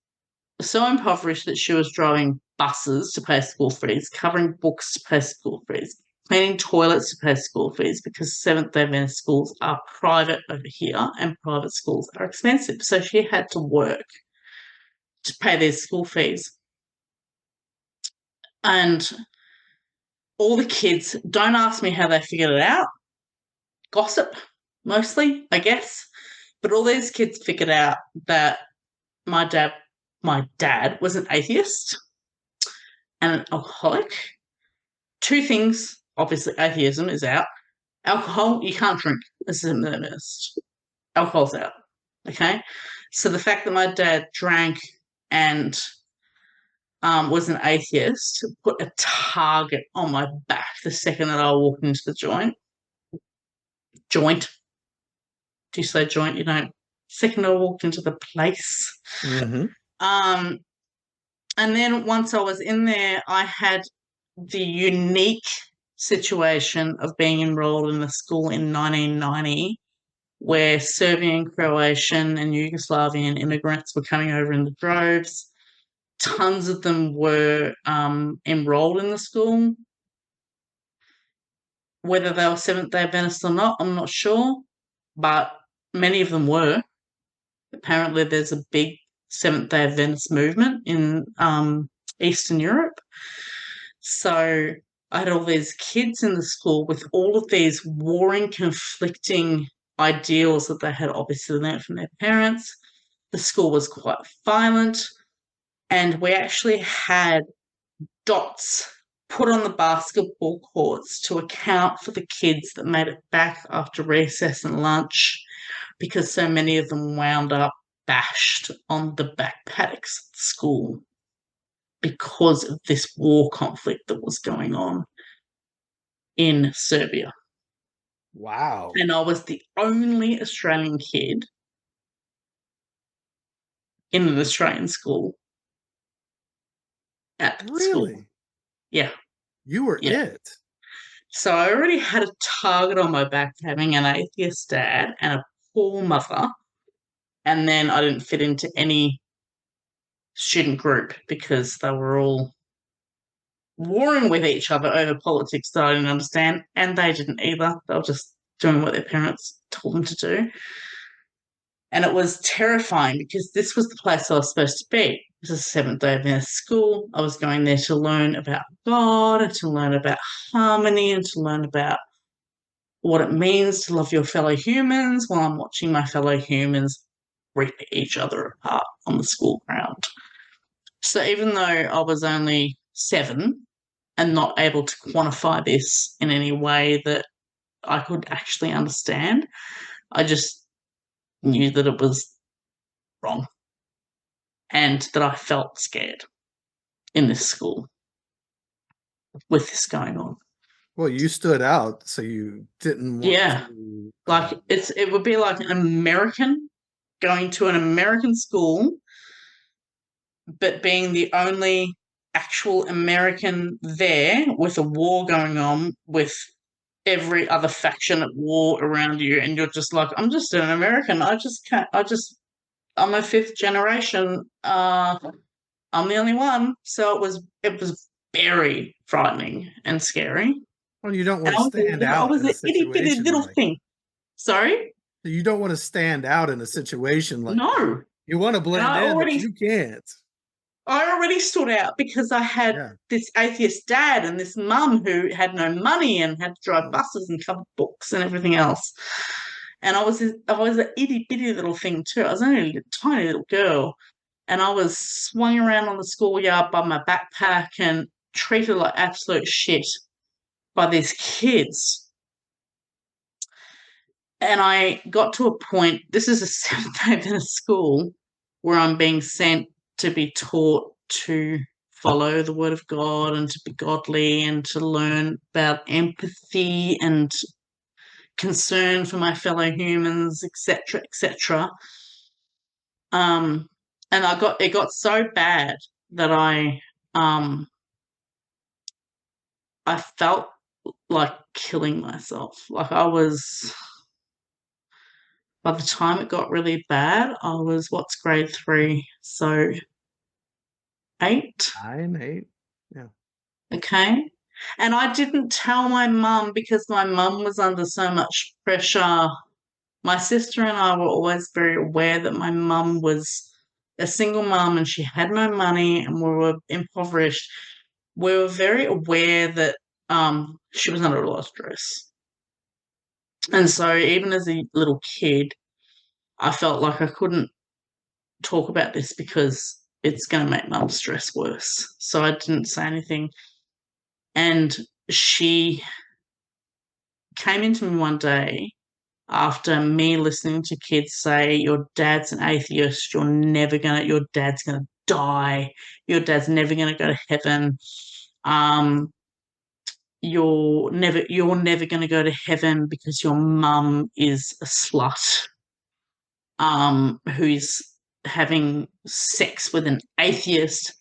so impoverished that she was driving buses to pay school fees, covering books to pay school fees, cleaning toilets to pay school fees, because Seventh Day Adventist schools are private over here and private schools are expensive. So she had to work to pay their school fees. And all the kids, don't ask me how they figured it out. Gossip, mostly, I guess. But all these kids figured out that my dad was an atheist and an alcoholic. 2 things, obviously atheism is out. Alcohol, you can't drink as a Adventist. Alcohol's out, okay? So the fact that my dad drank and was an atheist put a target on my back the second that I walked into the joint. Do you say joint? You don't. Second I walked into the place.
Mm-hmm.
And then once I was in there, I had the unique situation of being enrolled in the school in 1990, where Serbian, Croatian, and Yugoslavian immigrants were coming over in the droves. Tons of them were enrolled in the school. Whether they were Seventh Day Adventists or not, I'm not sure, but many of them were. Apparently, there's a big Seventh Day Adventist movement in Eastern Europe. So I had all these kids in the school with all of these warring, conflicting ideals that they had obviously learned from their parents. The school was quite violent, and we actually had dots put on the basketball courts to account for the kids that made it back after recess and lunch, because so many of them wound up bashed on the back paddocks of the school because of this war conflict that was going on in Serbia.
Wow.
And I was the only Australian kid in an Australian school at the school.
Really?
Yeah.
You were
Yeah.
it.
So I already had a target on my back, having an atheist dad and a poor mother. And then I didn't fit into any student group because they were all warring with each other over politics that I didn't understand, and they didn't either. They were just doing what their parents told them to do. And it was terrifying because this was the place I was supposed to be. This is a Seventh Day Adventist school. I was going there to learn about God and to learn about harmony and to learn about what it means to love your fellow humans, while I'm watching my fellow humans rip each other apart on the school ground. So even though I was only 7 and not able to quantify this in any way that I could actually understand, I just knew that it was wrong and that I felt scared in this school with this going on.
Well, you stood out, so you didn't want
Yeah.
to.
Like it would be like an American going to an American school, but being the only actual American there with a war going on with every other faction at war around you, and you're just like, I'm just an American. I'm a 5th generation. I'm the only one. So it was very frightening and scary.
Well, you don't want
And
to stand
I
out
was
in a
an itty bitty
situation
little
like
thing. Sorry?
you don't want to stand out in a situation like that.
No.
You want to blend
I
in, but
already-
you can't.
I already stood out because I had
Yeah.
this atheist dad and this mum who had no money and had to drive buses and cover books and everything else. And I was an itty bitty little thing too. I was only a tiny little girl, and I was swung around on the schoolyard by my backpack and treated like absolute shit by these kids. And I got to a point, this is a Seventh-day Adventist school, where I'm being sent to be taught to follow the word of God and to be godly and to learn about empathy and concern for my fellow humans, etc., etc. And it got so bad that I felt like killing myself. Like by the time it got really bad, I was, grade 3? So 8?
9, 8. Yeah.
Okay. And I didn't tell my mum because my mum was under so much pressure. My sister and I were always very aware that my mum was a single mum and she had no money and we were impoverished. We were very aware that she was under a lot of stress. And so even as a little kid, I felt like I couldn't talk about this because it's going to make mum stress worse. So I didn't say anything. And she came into me one day after me listening to kids say, your dad's an atheist, your dad's going to die, your dad's never going to go to heaven, you're never going to go to heaven because your mum is a slut, who's having sex with an atheist.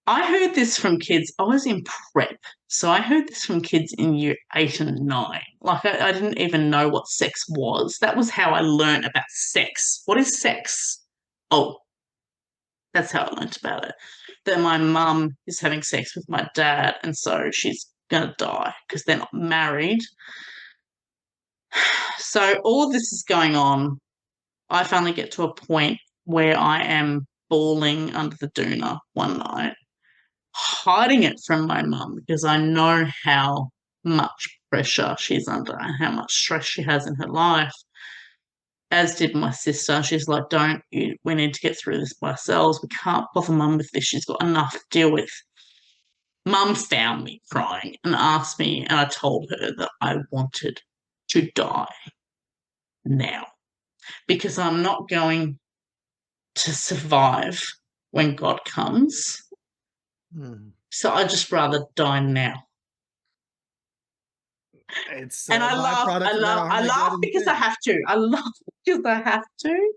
I heard this from kids. I was in prep, so I heard this from kids in year 8 and 9. Like, I didn't even know what sex was. That was how I learned about sex. What is sex? Oh, that's how I learned about it. That my mum is having sex with my dad, and so she's going to die because they're not married. So all of this is going on. I finally get to a point where I am bawling under the doona one night, hiding it from my mum because I know how much pressure she's under and how much stress she has in her life. as did my sister. She's like, we need to get through this by ourselves. We can't bother Mum with this. She's got enough to deal with. Mum found me crying and asked me, and I told her that I wanted to die now because I'm not going to survive when God comes. So I'd just rather die now.
It's
And I laugh because I have to. I laugh because I have to.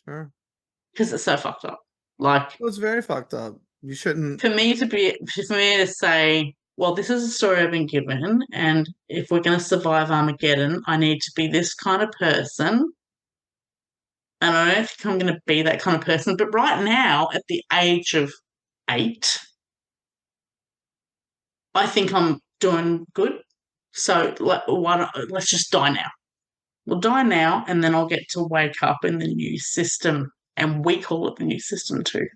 Sure.
Because it's so fucked up. Like,
it was very fucked up. You shouldn't.
For me to say, well, this is a story I've been given, and if we're going to survive Armageddon, I need to be this kind of person. And I don't think I'm going to be that kind of person. But right now, at the age of 8, I think I'm doing good. So let's just die now. We'll die now, and then I'll get to wake up in the new system, and we call it the new system too.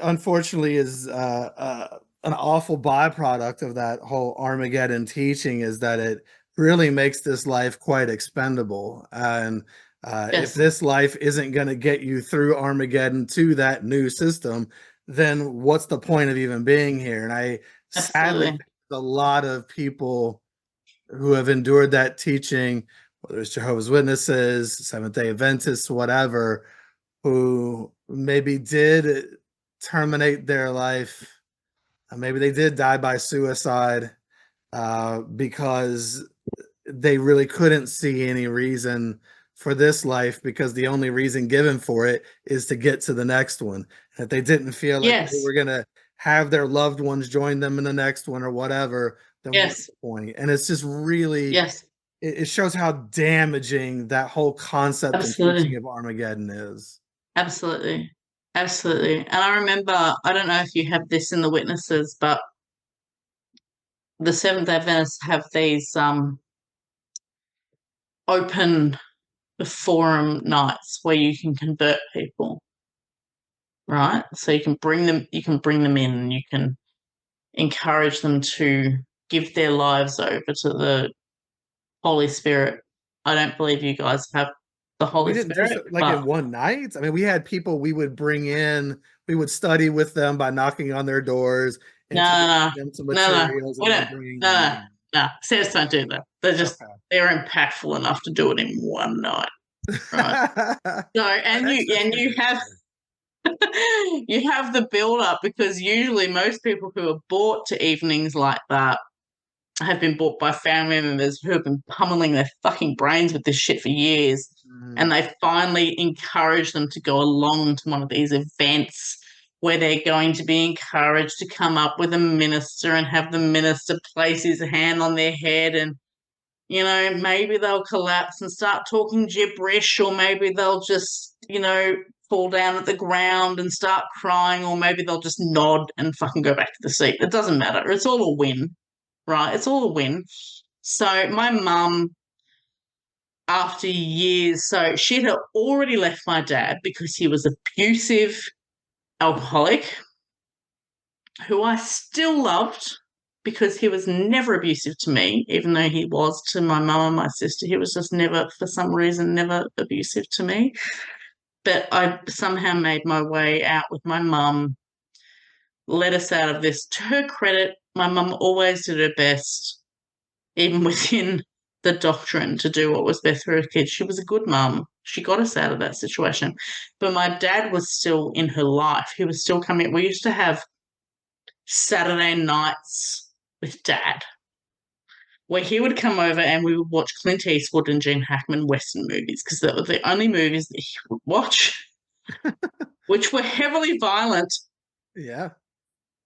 Unfortunately, is an awful byproduct of that whole Armageddon teaching is that it really makes this life quite expendable. And if this life isn't going to get you through Armageddon to that new system, then what's the point of even being here? And I sadly think a lot of people who have endured that teaching, whether it's Jehovah's Witnesses, Seventh Day Adventists, whatever, who maybe did terminate their life, maybe they did die by suicide because they really couldn't see any reason for this life, because the only reason given for it is to get to the next one. If they didn't feel like they were going to have their loved ones join them in the next one or whatever, then what's the point? And it's just really, it shows how damaging that whole concept and teaching of Armageddon is.
Absolutely. And I remember, I don't know if you have this in the witnesses, but the Seventh Day Adventists have these open forum nights where you can convert people, right? So you can bring them in, and you can encourage them to give their lives over to the Holy Spirit. I don't believe you guys have the Holy Spirit.
We didn't do so, in one night. I mean, we had people we would bring in. We would study with them by knocking on their doors.
No. Says don't do that. They're impactful enough to do it in one night, right? You have you have the build up, because usually most people who are brought to evenings like that have been bought by family members who have been pummeling their fucking brains with this shit for years. And they finally encourage them to go along to one of these events where they're going to be encouraged to come up with a minister and have the minister place his hand on their head, and, maybe they'll collapse and start talking gibberish, or maybe they'll just, fall down at the ground and start crying, or maybe they'll just nod and fucking go back to the seat. It doesn't matter. It's all a win. Right, it's all a win. So my mum, after years, so she had already left my dad because he was abusive alcoholic, who I still loved because he was never abusive to me, even though he was to my mum and my sister. He was just never, for some reason, never abusive to me. But I somehow made my way out with my mum, let us out of this. To her credit, my mum always did her best, even within the doctrine, to do what was best for her kids. She was a good mum. She got us out of that situation. But my dad was still in her life. He was still coming. We used to have Saturday nights with Dad, where he would come over and we would watch Clint Eastwood and Gene Hackman Western movies, because that were the only movies that he would watch, which were heavily violent.
Yeah.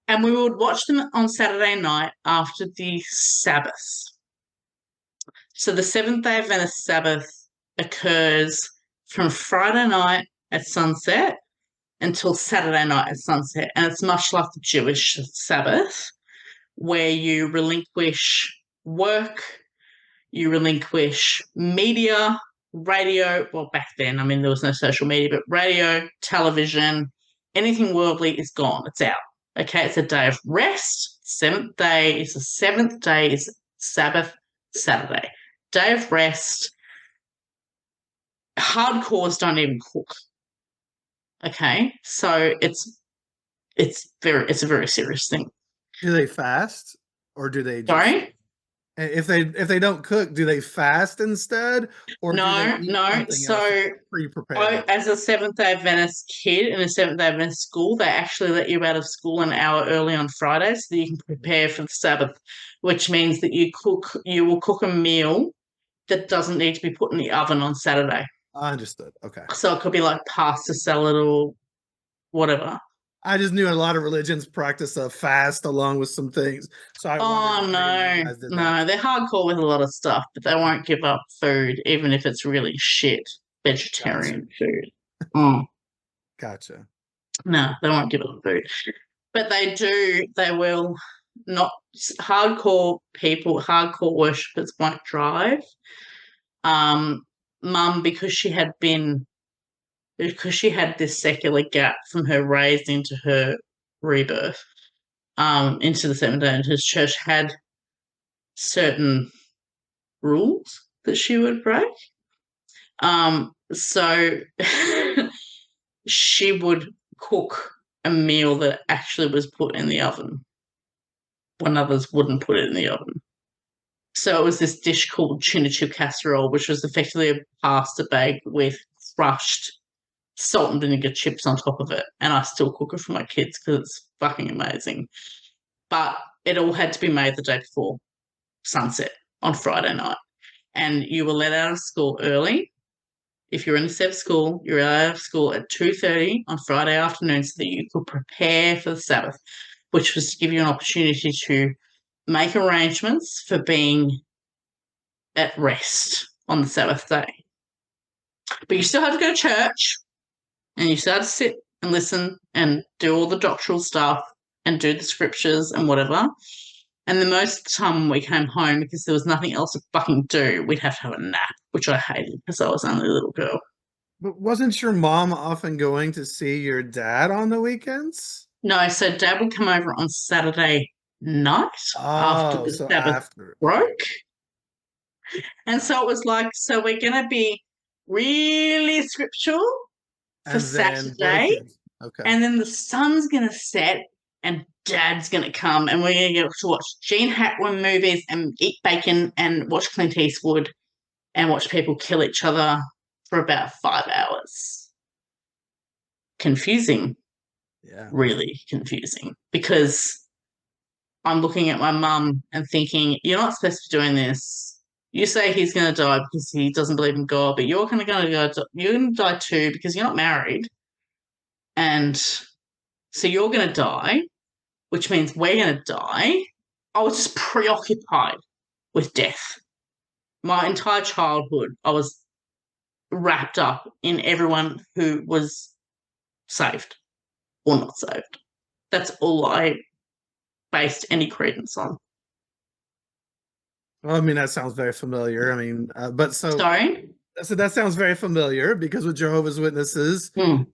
And we would watch them on Saturday night after the Sabbath. So the Seventh Day Adventist Sabbath occurs from Friday night at sunset until Saturday night at sunset. And it's much like the Jewish Sabbath, where you relinquish work, you relinquish media, radio. Well, back then, I mean, there was no social media, but radio, television, anything worldly is gone. It's out. Okay, it's a day of rest. Seventh day is Sabbath Saturday. Day of rest. hardcores don't even cook. Okay, so it's a very serious thing.
Do they fast, or do they just?
Sorry?
If they don't cook, do they fast instead, or do they eat something
So
else that's pre-prepared?
as a Seventh Day Adventist kid in a Seventh Day Adventist school, they actually let you out of school an hour early on Fridays so that you can prepare for the Sabbath, which means that you will cook a meal that doesn't need to be put in the oven on Saturday.
I understood. Okay.
So it could be like pasta salad or whatever.
I just knew a lot of religions practice a fast along with some things. So I wondered if maybe you guys did that.
They're hardcore with a lot of stuff, but they won't give up food, even if it's really shit vegetarian food.
Gotcha.
No, they won't give up food. But they will not. Hardcore people, hardcore worshippers won't drive. Mum, because she had this secular gap from her raised into her rebirth, into the Seventh Day Adventist Church, had certain rules that she would break. So she would cook a meal that actually was put in the oven when others wouldn't put it in the oven. So it was this dish called tuna chip casserole, which was effectively a pasta bag with crushed salt and vinegar chips on top of it. And I still cook it for my kids because it's fucking amazing. But it all had to be made the day before sunset on Friday night. And you were let out of school early. If you're in a Sev school, you're out of school at 2:30 on Friday afternoon so that you could prepare for the Sabbath, which was to give you an opportunity to make arrangements for being at rest on the Sabbath day. But you still have to go to church, and you still have to sit and listen and do all the doctoral stuff and do the scriptures and whatever. And the most of the time when we came home, because there was nothing else to fucking do, we'd have to have a nap, which I hated because I was only a little girl.
But wasn't your mom often going to see your dad on the weekends?
No, so Dad would come over on Saturday night after the Sabbath broke. And so it was like, so we're going to be really scriptural for Saturday.
Okay.
And then the sun's going to set and Dad's going to come and we're going to get to watch Gene Hackman movies and eat bacon and watch Clint Eastwood and watch people kill each other for about 5 hours. Confusing.
Yeah.
Really confusing, because I'm looking at my mum and thinking, you're not supposed to be doing this. You say he's going to die because he doesn't believe in God, but you're going to die too because you're not married. And so you're going to die, which means we're going to die. I was just preoccupied with death. My entire childhood, I was wrapped up in everyone who was saved or not saved. That's all I based any credence on.
Well, I mean, that sounds very familiar. I mean,
Sorry?
So that sounds very familiar, because with Jehovah's Witnesses,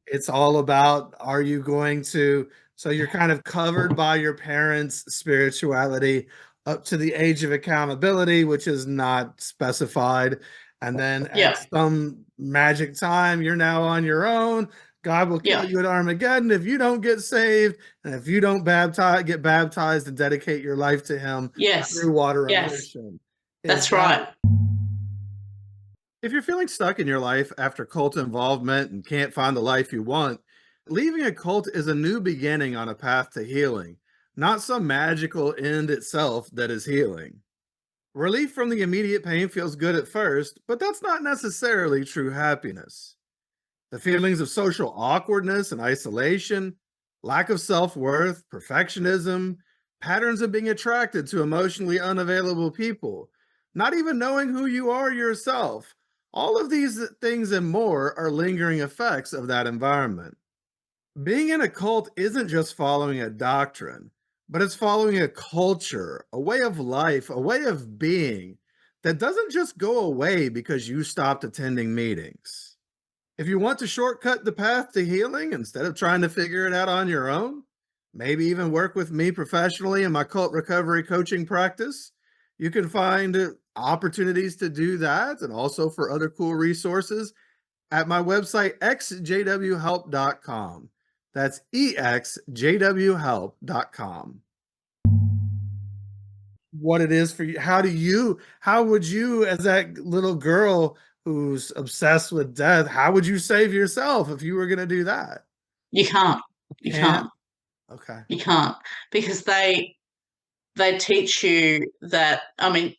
it's all about, are you going to, so you're kind of covered by your parents' spirituality up to the age of accountability, which is not specified. And then at some magic time, you're now on your own. God will kill you at Armageddon if you don't get saved, and if you don't get baptized and dedicate your life to Him through water immersion.
That's right.
If you're feeling stuck in your life after cult involvement and can't find the life you want, leaving a cult is a new beginning on a path to healing, not some magical end itself that is healing. Relief from the immediate pain feels good at first, but that's not necessarily true happiness. The feelings of social awkwardness and isolation, lack of self-worth, perfectionism, patterns of being attracted to emotionally unavailable people, not even knowing who you are yourself, all of these things and more are lingering effects of that environment. Being in a cult isn't just following a doctrine, but it's following a culture, a way of life, a way of being that doesn't just go away because you stopped attending meetings. If you want to shortcut the path to healing instead of trying to figure it out on your own, maybe even work with me professionally in my cult recovery coaching practice, you can find opportunities to do that, and also for other cool resources at my website, exjwhelp.com. That's exjwhelp.com. What it is for you. How would you, as that little girl who's obsessed with death, how would you save yourself if you were going to do that?
You can't. You can't.
Okay.
You can't, because they teach you that, I mean,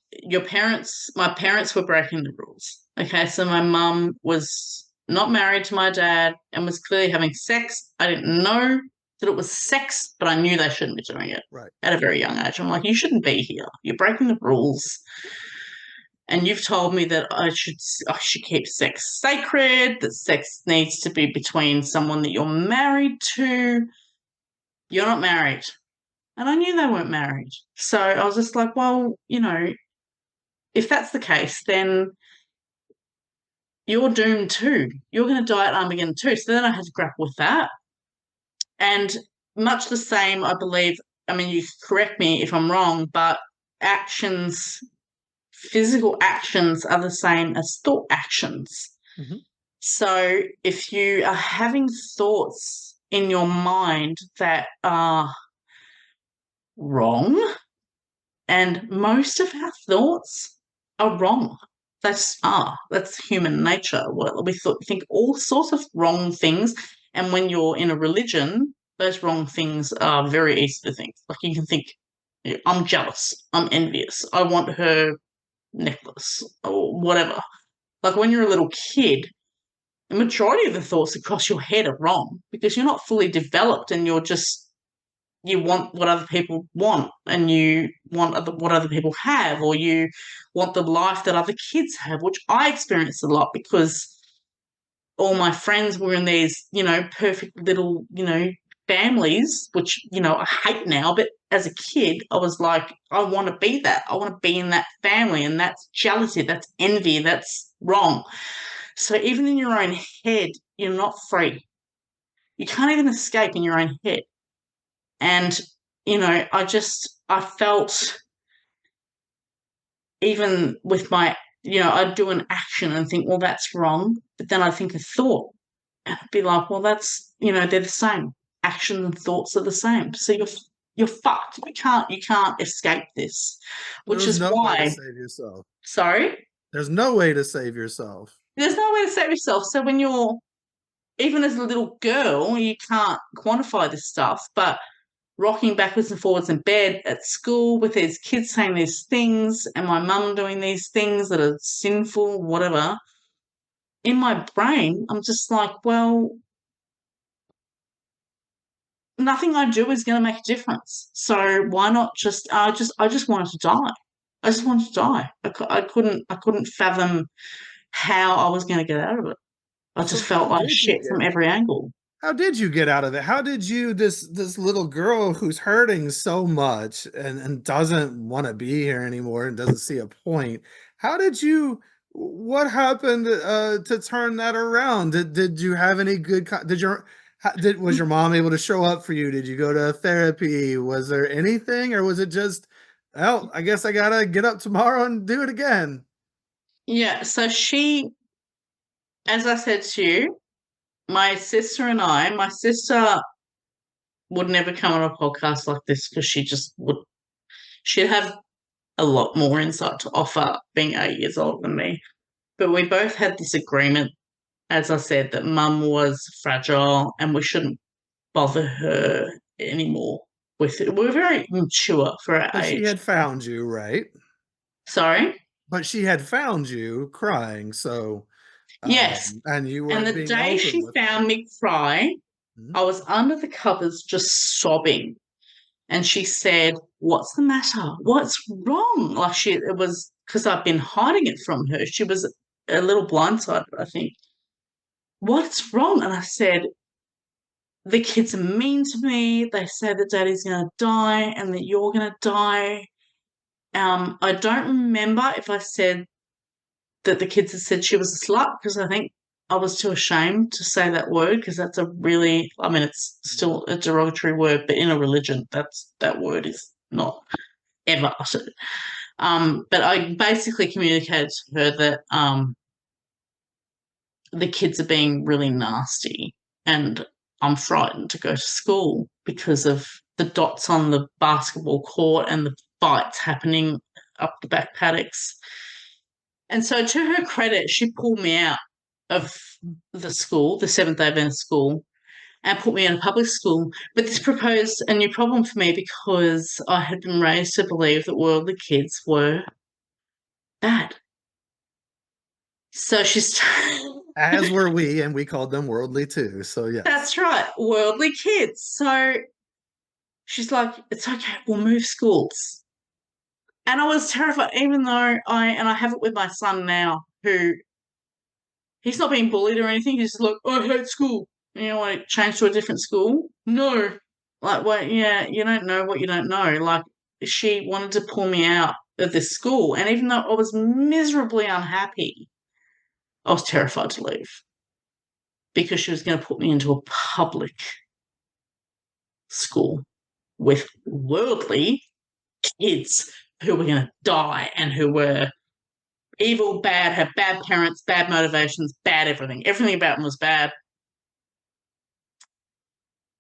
my parents were breaking the rules. Okay, so my mum was not married to my dad and was clearly having sex. I didn't know that it was sex, but I knew they shouldn't be doing it
Right.
at a very young age. I'm like, you shouldn't be here. You're breaking the rules. And you've told me that I should keep sex sacred, that sex needs to be between someone that you're married to. You're not married. And I knew they weren't married. So I was just like, well, if that's the case, then you're doomed too. You're going to die at Armageddon too. So then I had to grapple with that. And much the same, I believe, I mean, you correct me if I'm wrong, but physical actions are the same as thought actions.
Mm-hmm.
So if you are having thoughts in your mind that are wrong, and most of our thoughts are wrong. That's human nature. We think all sorts of wrong things, and when you're in a religion, those wrong things are very easy to think. Like you can think, I'm jealous, I'm envious, I want her necklace, or whatever. Like when you're a little kid, the majority of the thoughts that cross your head are wrong because you're not fully developed and you want what other people want, and you want what other people have, or you want the life that other kids have, which I experienced a lot because all my friends were in these, perfect little, families, which, I hate now. But as a kid, I was like, I want to be that. I want to be in that family, and that's jealousy, that's envy, that's wrong. So even in your own head, you're not free. You can't even escape in your own head. And, I felt, even with I'd do an action and think, well, that's wrong. But then I'd think a thought and I'd be like, well, that's, they're the same. Action and thoughts are the same. So you're fucked. You can't escape this, which is
no
why.
Way to save yourself.
Sorry?
There's no way to save yourself.
There's no way to save yourself. So when even as a little girl, you can't quantify this stuff, but rocking backwards and forwards in bed at school with these kids saying these things and my mum doing these things that are sinful, whatever, in my brain, I'm just like, well, nothing I do is going to make a difference. So why not I just wanted to die. I just wanted to die. I couldn't fathom how I was going to get out of it. I just felt like shit from every angle.
How did you get out of it? How did you, this little girl who's hurting so much and doesn't want to be here anymore and doesn't see a point, what happened to turn that around? Did you have any good, was your mom able to show up for you? Did you go to therapy? Was there anything, or was it just, well, I guess I gotta get up tomorrow and do it again?
Yeah, so as I said to you, my sister would never come on a podcast like this because she'd have a lot more insight to offer being 8 years older than me. But we both had this agreement, as I said, that mum was fragile and we shouldn't bother her anymore with it. We were very mature for our age.
She had found you, right?
Sorry? But
she had found you crying, so...
yes.
And you were.
And the day she found me cry, I was under the covers just sobbing. And she said, "What's the matter? What's wrong?" Like it was because I've been hiding it from her. She was a little blindsided, I think. "What's wrong?" And I said, "The kids are mean to me. They say that Daddy's going to die and that you're going to die." I don't remember if I said that the kids had said she was a slut, because I think I was too ashamed to say that word, because that's it's still a derogatory word, but in a religion, that word is not ever uttered. But I basically communicated to her that the kids are being really nasty, and I'm frightened to go to school because of the dots on the basketball court and the fights happening up the back paddocks. And so to her credit, she pulled me out of the school, the Seventh Day Adventist school, and put me in a public school. But this proposed a new problem for me because I had been raised to believe that worldly kids were bad. So she's...
As were we, and we called them worldly too. So, yeah.
That's right, worldly kids. So she's like, it's okay, we'll move schools. And I was terrified, even though I have it with my son now, who he's not being bullied or anything. He's just like, I hate school. You know, I change to a different school? No. Like, well, yeah, you don't know what you don't know. Like, she wanted to pull me out of this school. And even though I was miserably unhappy, I was terrified to leave because she was going to put me into a public school with worldly kids who were going to die and who were evil, bad, had bad parents, bad motivations, bad everything. Everything about them was bad.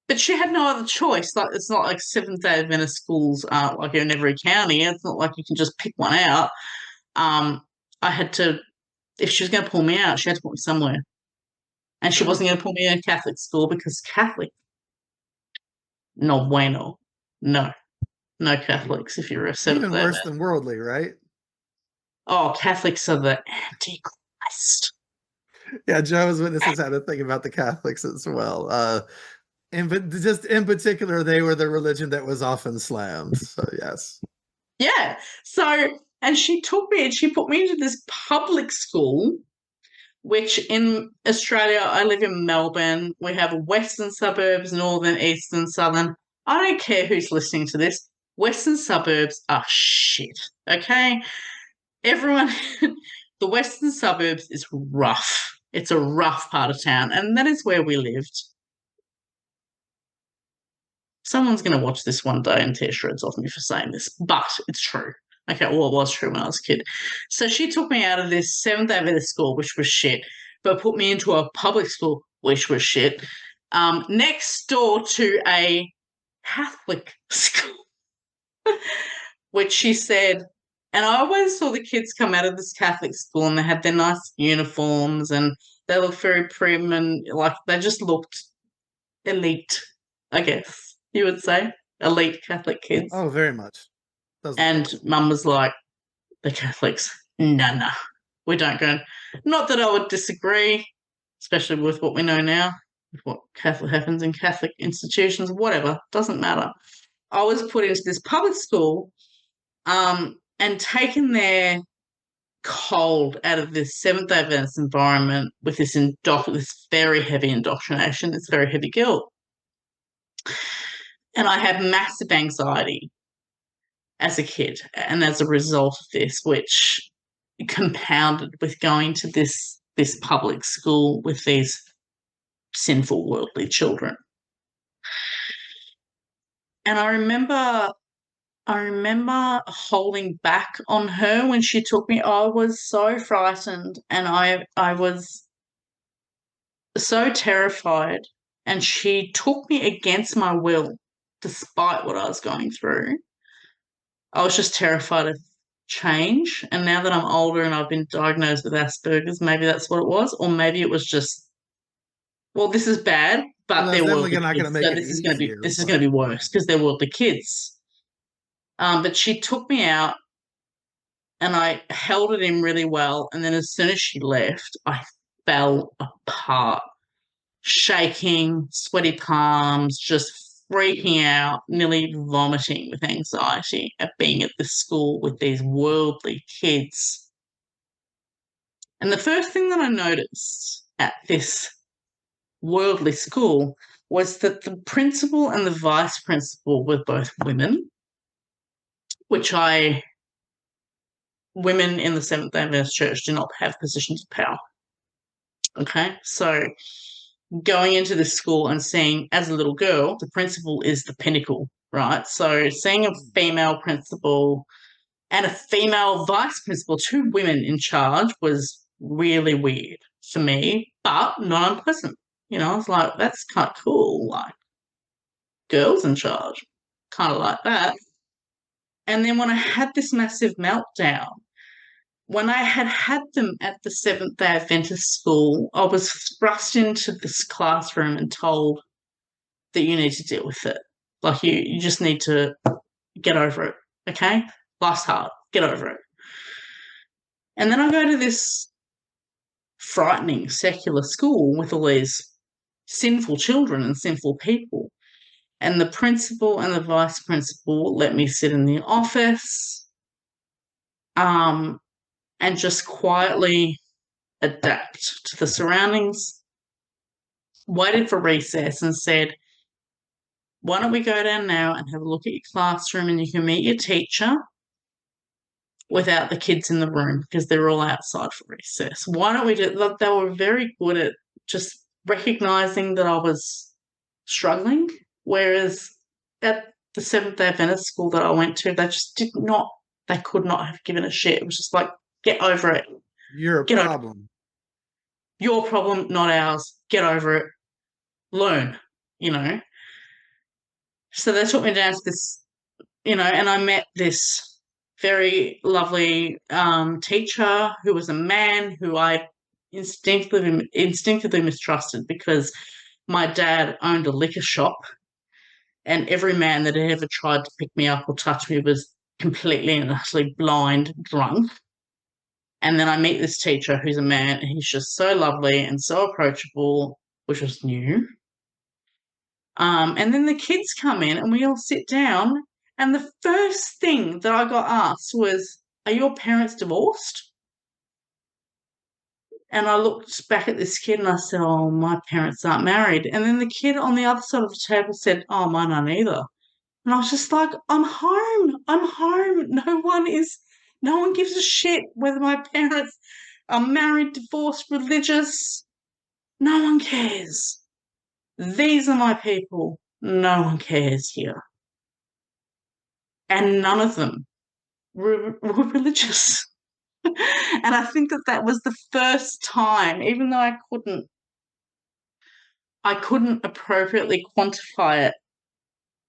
But she had no other choice. Like, it's not like Seventh Day Adventist schools aren't like in every county. It's not like you can just pick one out. I had to, if she was going to pull me out, she had to put me somewhere. And she wasn't going to put me in a Catholic school because Catholic, no bueno. No Catholics if you're a Seventh
Even
Day
worse
Adventist.
than worldly, right?
Oh, Catholics are the Antichrist.
Yeah, Jehovah's Witnesses had a thing about the Catholics as well. Just in particular, they were the religion that was often slammed. So, yes.
Yeah. So, and she took me and she put me into this public school, which in Australia, I live in Melbourne. We have western suburbs, northern, eastern, southern. I don't care who's listening to this. Western suburbs are shit, okay? Everyone, the western suburbs is rough. It's a rough part of town, and that is where we lived. Someone's going to watch this one day and tear shreds off me for saying this, but it's true. Okay, well, it was true when I was a kid. So she took me out of this Seventh Day Adventist school, which was shit, but put me into a public school, which was shit, next door to a Catholic school, which she said, and I always saw the kids come out of this Catholic school and they had their nice uniforms and they looked very prim and like they just looked elite, I guess you would say. Elite Catholic kids.
Oh, very much.
And Mum was like, the Catholics, nah, we don't go. Not that I would disagree, especially with what we know now, with what Catholic happens in Catholic institutions, whatever, doesn't matter. I was put into this public school and taken there cold out of this Seventh Day Adventist environment with this very heavy indoctrination, this very heavy guilt. And I had massive anxiety as a kid, and as a result of this, which compounded with going to this public school with these sinful worldly children. And I remember holding back on her when she took me. I was so frightened and I was so terrified, and she took me against my will despite what I was going through. I was just terrified of change. And now that I'm older and I've been diagnosed with Asperger's, maybe that's what it was. Or maybe it was just, well, this is bad, but they're worldly kids, so this is going to be worse because they're worldly kids. But she took me out and I held it in really well. And then as soon as she left, I fell apart, shaking, sweaty palms, just freaking out, nearly vomiting with anxiety at being at this school with these worldly kids. And the first thing that I noticed at this worldly school was that the principal and the vice principal were both women, women in the Seventh-day Adventist Church do not have positions of power. Okay, so going into this school and seeing, as a little girl, the principal is the pinnacle, right? So seeing a female principal and a female vice principal, two women in charge, was really weird for me but not unpleasant. I was like, that's kind of cool. Like, girls in charge, kind of like that. And then when I had this massive meltdown, when I had them at the Seventh Day Adventist school, I was thrust into this classroom and told that you need to deal with it. Like, you just need to get over it, okay? Life's hard. Get over it. And then I go to this frightening secular school with all these sinful children and sinful people. And the principal and the vice principal let me sit in the office and just quietly adapt to the surroundings, waited for recess and said, why don't we go down now and have a look at your classroom and you can meet your teacher without the kids in the room because they're all outside for recess. Why don't we do it? They were very good at just recognising that I was struggling, whereas at the Seventh Day Adventist school that I went to, they could not have given a shit. It was just like, get over it.
You're a problem.
Your problem, not ours. Get over it. Learn, So they took me down to this, and I met this very lovely teacher who was a man who I instinctively mistrusted because my dad owned a liquor shop and every man that had ever tried to pick me up or touch me was completely and utterly blind, drunk. And then I meet this teacher who's a man and he's just so lovely and so approachable, which was new. And then the kids come in and we all sit down. And the first thing that I got asked was, are your parents divorced? And I looked back at this kid and I said, oh, my parents aren't married. And then the kid on the other side of the table said, oh, mine aren't either. And I was just like, I'm home. I'm home. No one gives a shit whether my parents are married, divorced, religious. No one cares. These are my people. No one cares here. And none of them were religious. And I think that was the first time, even though I couldn't appropriately quantify it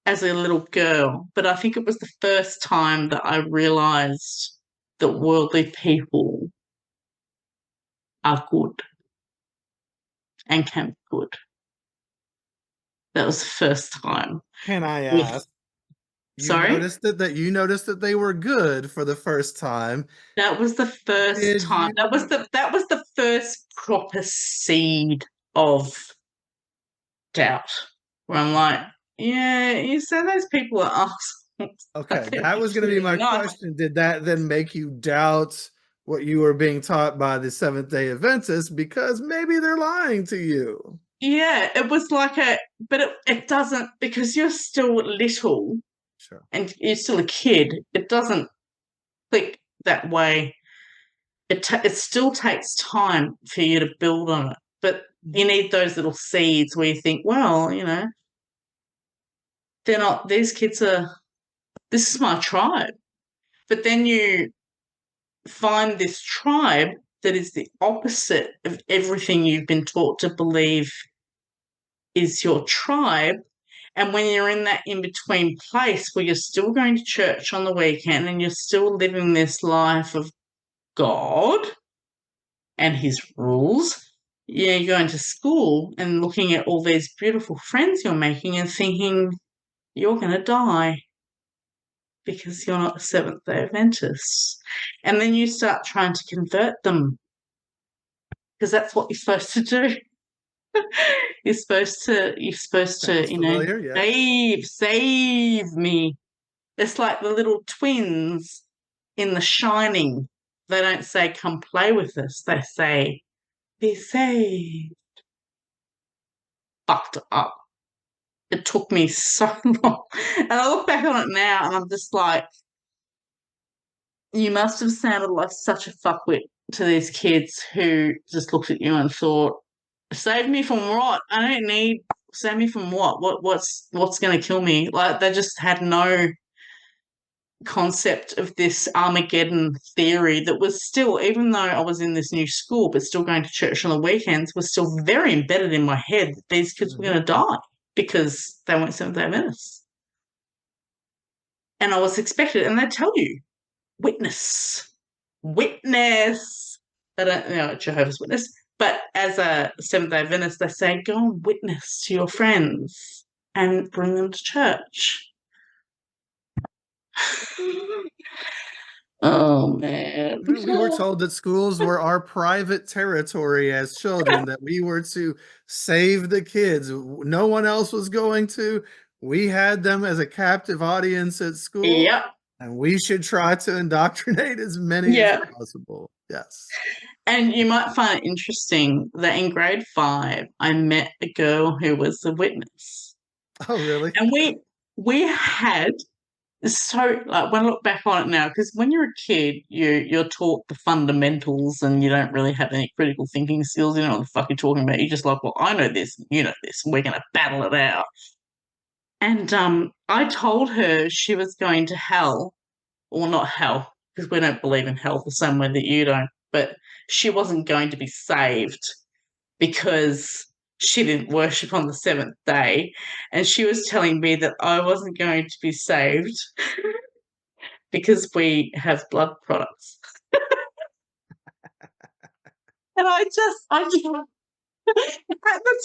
as a little girl, but I think it was the first time that I realised that worldly people are good and can be good. That was the first time.
Can I ask?
Sorry?
You noticed that they were good for the first time.
That was the first time. That was the first proper seed of doubt where I'm like, yeah, you said those people are assholes.
Okay, that was going to be my question. Did that then make you doubt what you were being taught by the Seventh Day Adventists because maybe they're lying to you?
Yeah, it was like but it doesn't, because you're still little.
Sure.
And you're still a kid, it doesn't click that way. It still takes time for you to build on it. But you need those little seeds where you think, well, they're not, these kids are, this is my tribe. But then you find this tribe that is the opposite of everything you've been taught to believe is your tribe. And when you're in that in-between place where you're still going to church on the weekend and you're still living this life of God and his rules, you're going to school and looking at all these beautiful friends you're making and thinking you're going to die because you're not a Seventh-day Adventist. And then you start trying to convert them because that's what you're supposed to do. You're supposed to,
Familiar, yes.
save me. It's like the little twins in The Shining. They don't say, come play with us. They say, be saved. Fucked up. It took me so long. And I look back on it now and I'm just like, you must have sounded like such a fuckwit to these kids who just looked at you and thought, save me from what? I don't need, save me from what? What's going to kill me? Like, they just had no concept of this Armageddon theory that was still, even though I was in this new school, but still going to church on the weekends, was still very embedded in my head that these kids were going to die because they weren't Seventh Day Adventists. And I was expected, and they tell you, witness. They don't, Jehovah's Witness, but as a Seventh Day Adventist, they say, go and witness to your friends and bring them to church. Oh, man.
We were told that schools were our private territory as children, that we were to save the kids. No one else was going to. We had them as a captive audience at school.
Yep.
And we should try to indoctrinate as many as possible. Yes.
And you might find it interesting that in grade 5, I met a girl who was a witness.
Oh, really?
And we had... So, like, when I look back on it now, because when you're a kid, you're taught the fundamentals and you don't really have any critical thinking skills. You don't know what the fuck you're talking about. You're just like, well, I know this, you know this, and we're going to battle it out. And I told her she was going to hell, or not hell, because we don't believe in hell the same way that you don't, but she wasn't going to be saved because she didn't worship on the 7th day, and she was telling me that I wasn't going to be saved because we have blood products. And I just at the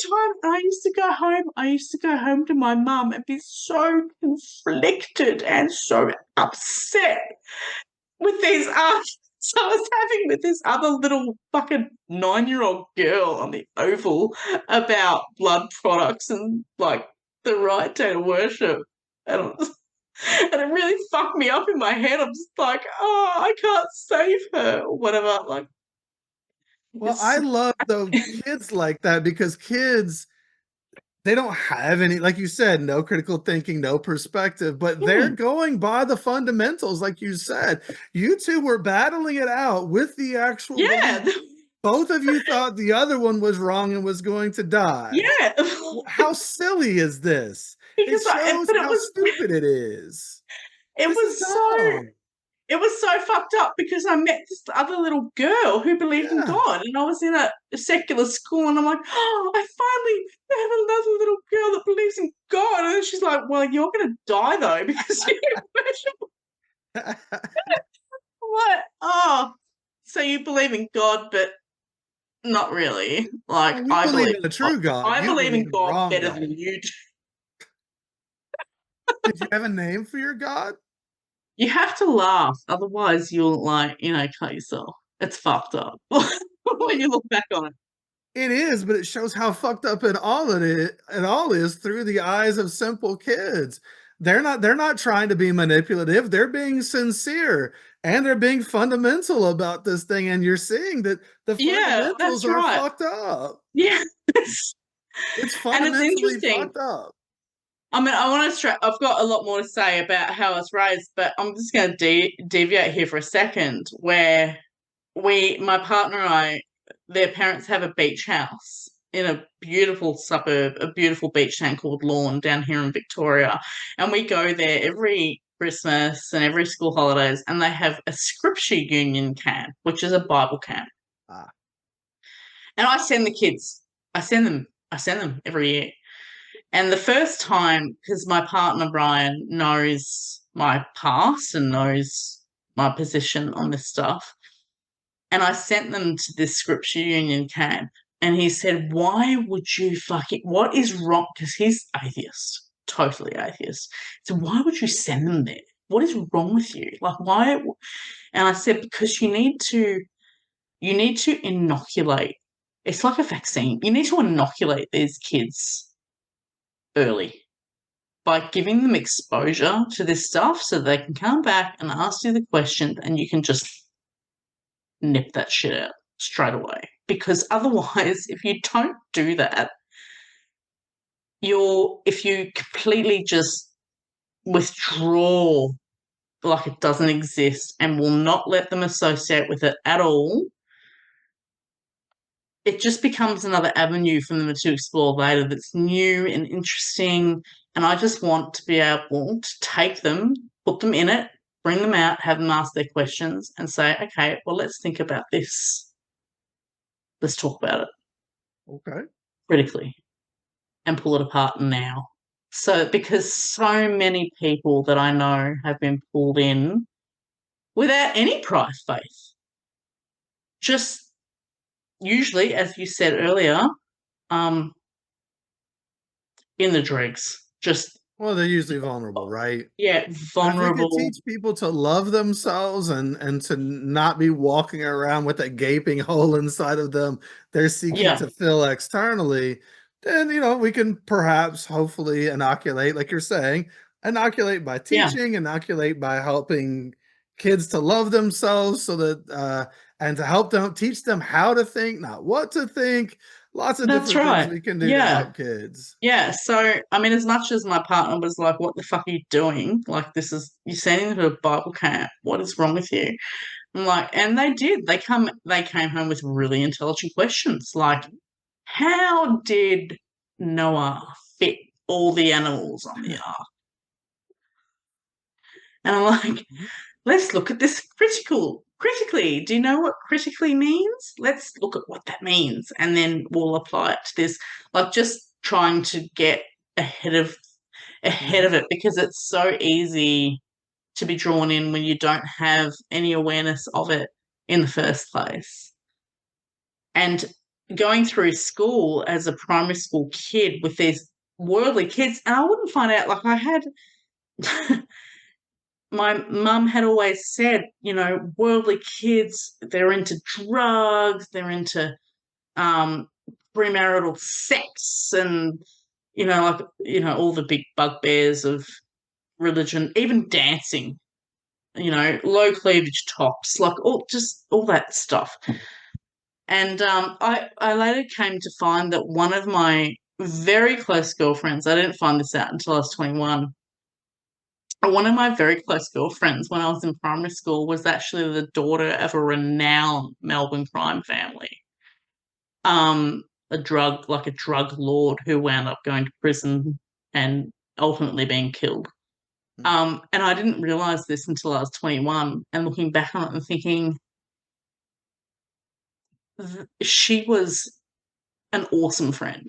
time I used to go home to my mum and be so conflicted and so upset with these arguments I was having with this other little fucking 9-year-old girl on the Oval about blood products and, like, the right day to worship. And it really fucked me up in my head. I'm just like, oh, I can't save her or whatever. Like,
well, I love those kids like that, because kids, they don't have any, like you said, no critical thinking, no perspective, but they're going by the fundamentals, like you said. You two were battling it out with the actual belief. Both of you thought the other one was wrong and was going to die.
Yeah.
How silly is this?
Because
it shows how stupid it is.
It was so fucked up, because I met this other little girl who believed in God, and I was in a secular school, and I'm like, oh, I finally have another little girl that believes in God. And then she's like, well, you're going to die, though, because you worship. What? Oh, so you believe in God, but not really. Like,
I believe in the true God.
I believe in God better than you do.
Did you have a name for your God?
You have to laugh, otherwise you'll, like, cut yourself. It's fucked up when you look back on it.
It is, but it shows how fucked up it all is through the eyes of simple kids. They're not trying to be manipulative. They're being sincere, and they're being fundamental about this thing. And you're seeing that the fundamentals are fucked up.
Yeah,
it's fundamentally fucked up.
I mean, I've got a lot more to say about how I was raised, but I'm just going to deviate here for a second, where my partner and I, their parents have a beach house in a beautiful suburb, a beautiful beach town called Lawn down here in Victoria. And we go there every Christmas and every school holidays, and they have a scripture union camp, which is a Bible camp. And I send the kids. I send them every year. And the first time, because my partner, Brian, knows my past and knows my position on this stuff, and I sent them to this scripture union camp, and he said, why would you what is wrong? Because he's atheist, totally atheist. So why would you send them there? What is wrong with you? Like, why? And I said, because you need to inoculate. It's like a vaccine. You need to inoculate these kids early by giving them exposure to this stuff so they can come back and ask you the questions, and you can just nip that shit out straight away. Because otherwise, if you don't do that, if you completely just withdraw like it doesn't exist and will not let them associate with it at all, it just becomes another avenue for them to explore later that's new and interesting. And I just want to be able to take them, put them in it, bring them out, have them ask their questions, and say, okay, well, let's think about this. Let's talk about it
Okay.
critically and pull it apart now. So, because so many people that I know have been pulled in without any prior faith, just usually, as you said earlier, in the dregs, just
Well, they're usually vulnerable, right?
yeah,
But if we could
vulnerable.
teach people to love themselves and to not be walking around with a gaping hole inside of them they're seeking
Yeah,
to fill externally, then we can perhaps hopefully inoculate, like you're saying, inoculate by
yeah,
teaching, inoculate by helping kids to love themselves so that and to help them teach them how to think, not what to think. Lots of
that's
different things
right.
we can do to
Yeah.
help kids.
Yeah, so I mean, as much as my partner was like, "What the fuck are you doing? Like, this is you're sending them to a Bible camp. What is wrong with you?" I'm like, and they did. They came home with really intelligent questions, like, "How did Noah fit all the animals on the ark?" And I'm like,
Mhm.
"Let's look at this critically. Do you know what critically means? Let's look at what that means, and then we'll apply it to this." Like, just trying to get ahead of
Mhm.
it because it's so easy to be drawn in when you don't have any awareness of it in the first place. And going through school as a primary school kid with these worldly kids, and I wouldn't find out, like, I had my mum had always said, worldly kids, they're into drugs, they're into um, premarital sex, and all the big bugbears of religion, even dancing, low cleavage tops, like all that stuff. And I later came to find that one of my very close girlfriends, I didn't find this out until I was 21. One of my very close girlfriends when I was in primary school was actually the daughter of a renowned Melbourne crime family. A drug lord who wound up going to prison and ultimately being killed. And I didn't realize this until I was 21 and looking back on it and thinking she was an awesome friend,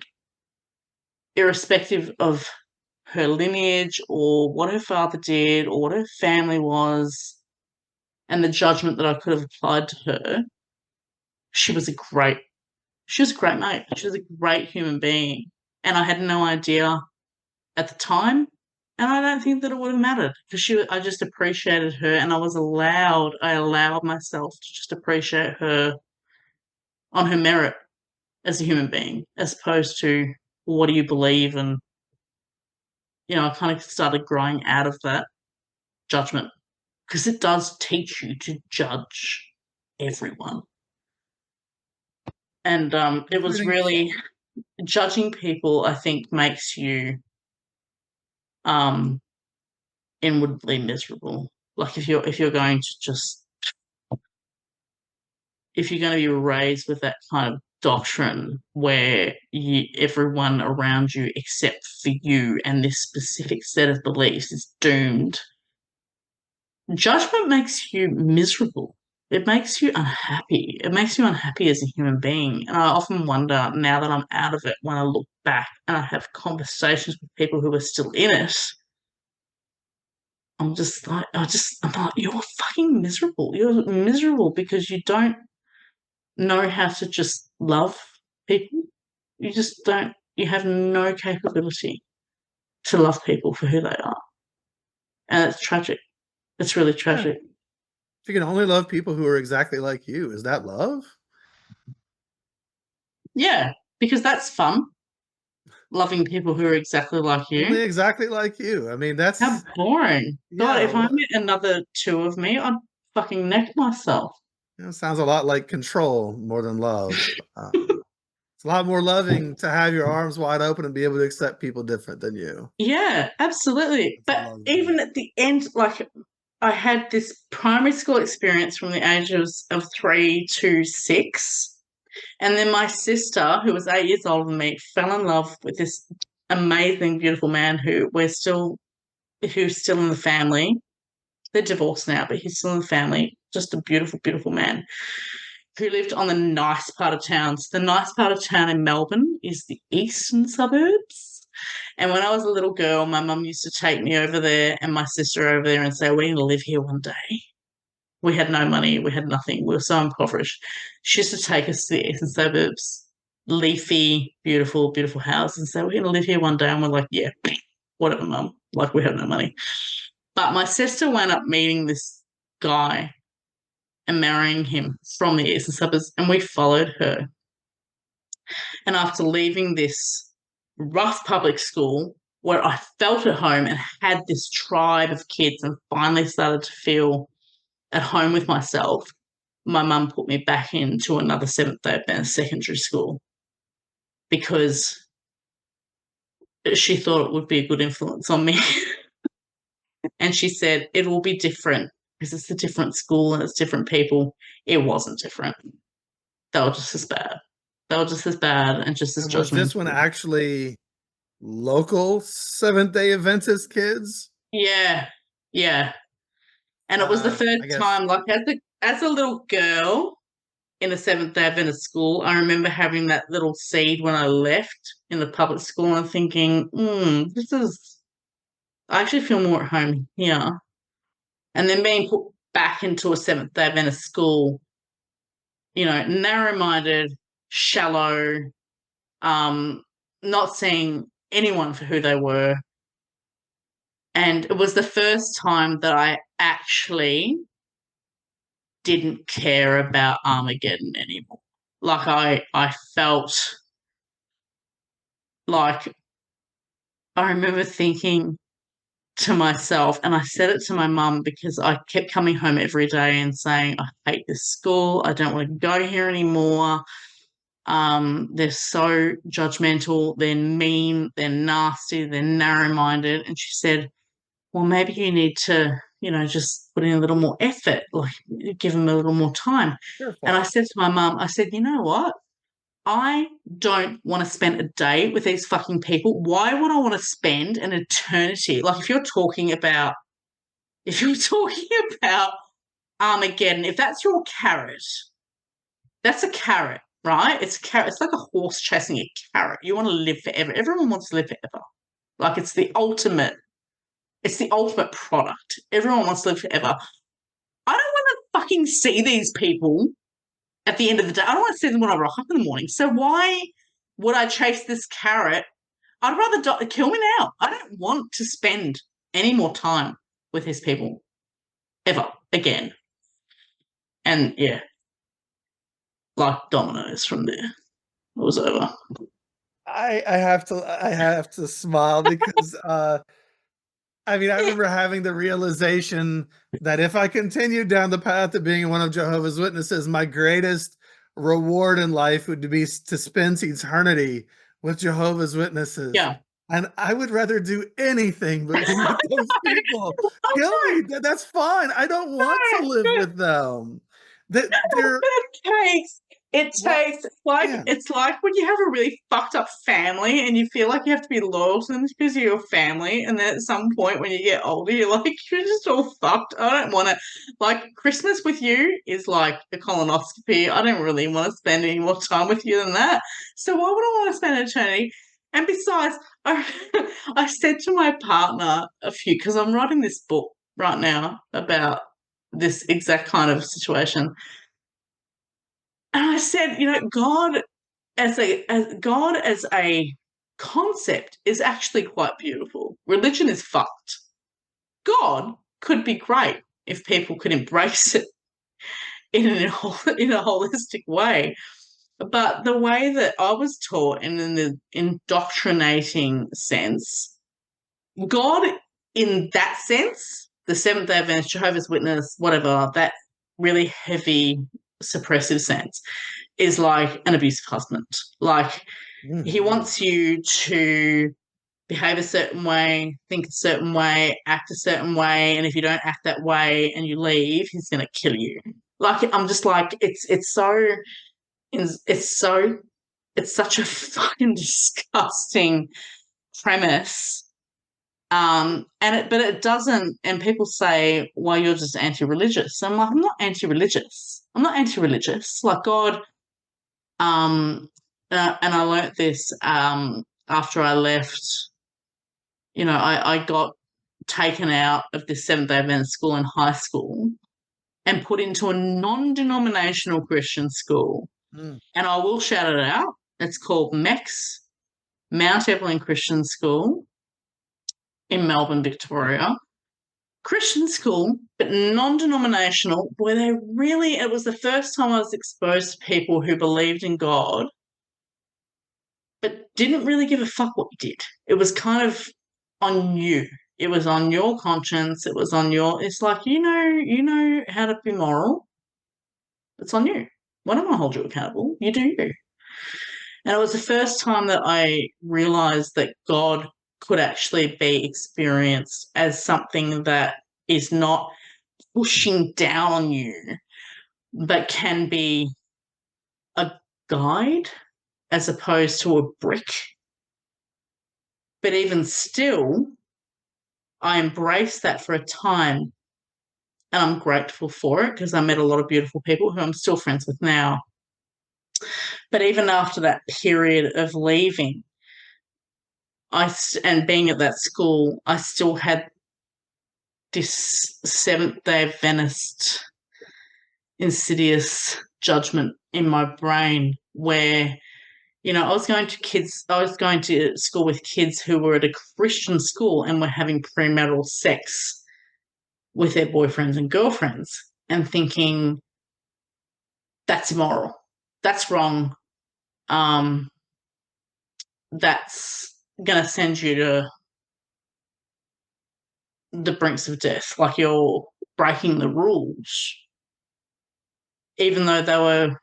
irrespective of her lineage or what her father did or what her family was and the judgment that I could have applied to her. She was a great mate. She was a great human being. And I had no idea at the time. And I don't think that it would have mattered because I just appreciated her, and I allowed myself to just appreciate her on her merit as a human being, as opposed to what do you believe? And, I kind of started growing out of that judgment because it does teach you to judge everyone. And it was
Including
really judging people, I think, makes you inwardly miserable. Like if you're going to just if you're going to be raised with that kind of doctrine where everyone around you except for you and this specific set of beliefs is doomed, judgment makes you miserable. It makes you unhappy. It makes you unhappy as a human being. And I often wonder, now that I'm out of it, when I look back and I have conversations with people who are still in it, I'm like, you're fucking miserable. You're miserable because you don't know how to just love people. You just don't, you have no capability to love people for who they are. And it's tragic. It's really
yeah.
tragic.
If you can only love people who are exactly like you, is that love?
Yeah, because that's fun. Loving people who are exactly like
Only
you.
exactly like you. I mean,
How
that's
boring. God,
yeah.
if I met another two of me, I'd fucking neck myself.
Sounds a lot like control more than love. It's a lot more loving to have your arms wide open and be able to accept people different than you.
Yeah, absolutely.
That's
But
what love is.
even at the end, like I had this primary school experience from the ages of 3 to 6. And then my sister, who was 8 years older than me, fell in love with this amazing, beautiful man who's still in the family. They're divorced now, but he's still in the family. Just a beautiful, beautiful man who lived on the nice part of town. So the nice part of town in Melbourne is the eastern suburbs. And when I was a little girl, my mum used to take me over there and my sister over there and say, we're going to live here one day. We had no money. We had nothing. We were so impoverished. She used to take us to the eastern suburbs, leafy, beautiful, beautiful houses, and say, we're going to live here one day. And we're like, yeah, whatever, Mum. Like, we have no money. But my sister wound up meeting this guy and marrying him from the eastern suburbs, and we followed her. And after leaving this rough public school where I felt at home and had this tribe of kids and finally started to feel at home with myself, my mum put me back into another Seventh Day Adventist secondary school because she thought it would be a good influence on me. And she said, it will be different because it's a different school and it's different people. It wasn't different. They were just as bad. They were just as bad and just as
And was this one
judgmental.
actually local Seventh Day Adventist kids?
Yeah, yeah. And it was the
I
first
guess.
time, like as a little girl in a Seventh Day Adventist school, I remember having that little seed when I left in the public school and thinking, I actually feel more at home here. And then being put back into a Seventh Day Adventist school, narrow-minded, shallow, not seeing anyone for who they were. And it was the first time that I actually didn't care about Armageddon anymore. Like I felt like I remember thinking to myself, and I said it to my mum because I kept coming home every day and saying, I hate this school. I don't want to go here anymore. They're so judgmental. They're mean. They're nasty. They're narrow-minded. And she said, well, maybe you need to, just put in a little more effort, like give them a little more time.
Careful.
And I said to my mum, I said, you know what? I don't want to spend a day with these fucking people. Why would I want to spend an eternity? Like if you're talking about Armageddon, if that's your carrot, that's a carrot, right? It's a carrot. It's like a horse chasing a carrot. You want to live forever. Everyone wants to live forever. Like it's the ultimate product. Everyone wants to live forever. I don't want to fucking see these people at the end of the day. I don't want to see them when I rock up in the morning. So why would I chase this carrot? I'd rather kill me now. I don't want to spend any more time with these people ever again. And yeah, like dominoes from there. It was over.
I have to smile because I remember having the realization that if I continued down the path of being one of Jehovah's Witnesses, my greatest reward in life would be to spend eternity with Jehovah's Witnesses.
Yeah.
And I would rather do anything but be with those people. Kill me. That's fine. I don't want to live with them.
It's like when you have a really fucked up family and you feel like you have to be loyal to them because you're your family, and then at some point when you get older, you're like, you're just all fucked. I don't want to, like, Christmas with you is like a colonoscopy. I don't really want to spend any more time with you than that. So why would I want to spend eternity? And besides, I said to my partner because I'm writing this book right now about this exact kind of situation. And I said, God as a concept is actually quite beautiful. Religion is fucked. God could be great if people could embrace it in a holistic way. But the way that I was taught in the indoctrinating sense, God in that sense, the Seventh Day Adventist, Jehovah's Witness, whatever, that really heavy suppressive sense, is like an abusive husband. Like he wants you to behave a certain way, think a certain way, act a certain way, and if you don't act that way and you leave, he's going to kill you. Like I'm just like it's such a fucking disgusting premise. But it doesn't, and people say, well, you're just anti-religious. I'm like, I'm not anti-religious. I'm not anti-religious. Like God, and I learnt this after I left, I got taken out of this Seventh Day Adventist school in high school and put into a non-denominational Christian school.
Mm.
And I will shout it out. It's called MEX, Mount Evelyn Christian School in Melbourne, Victoria. Christian school, but non-denominational, where it was the first time I was exposed to people who believed in God, but didn't really give a fuck what you did. It was kind of on you. It was on your conscience. It was on it's like, you know how to be moral. It's on you. Why don't I hold you accountable? You do you. And it was the first time that I realized that God could actually be experienced as something that is not pushing down on you, but can be a guide as opposed to a brick. But even still, I embraced that for a time, and I'm grateful for it because I met a lot of beautiful people who I'm still friends with now. But even after that period of leaving, and being at that school, I still had this Seventh Day Adventist insidious judgment in my brain where, I was going to school with kids who were at a Christian school and were having premarital sex with their boyfriends and girlfriends and thinking, that's immoral. That's wrong. That's going to send you to the brinks of death. Like you're breaking the rules. Even though they were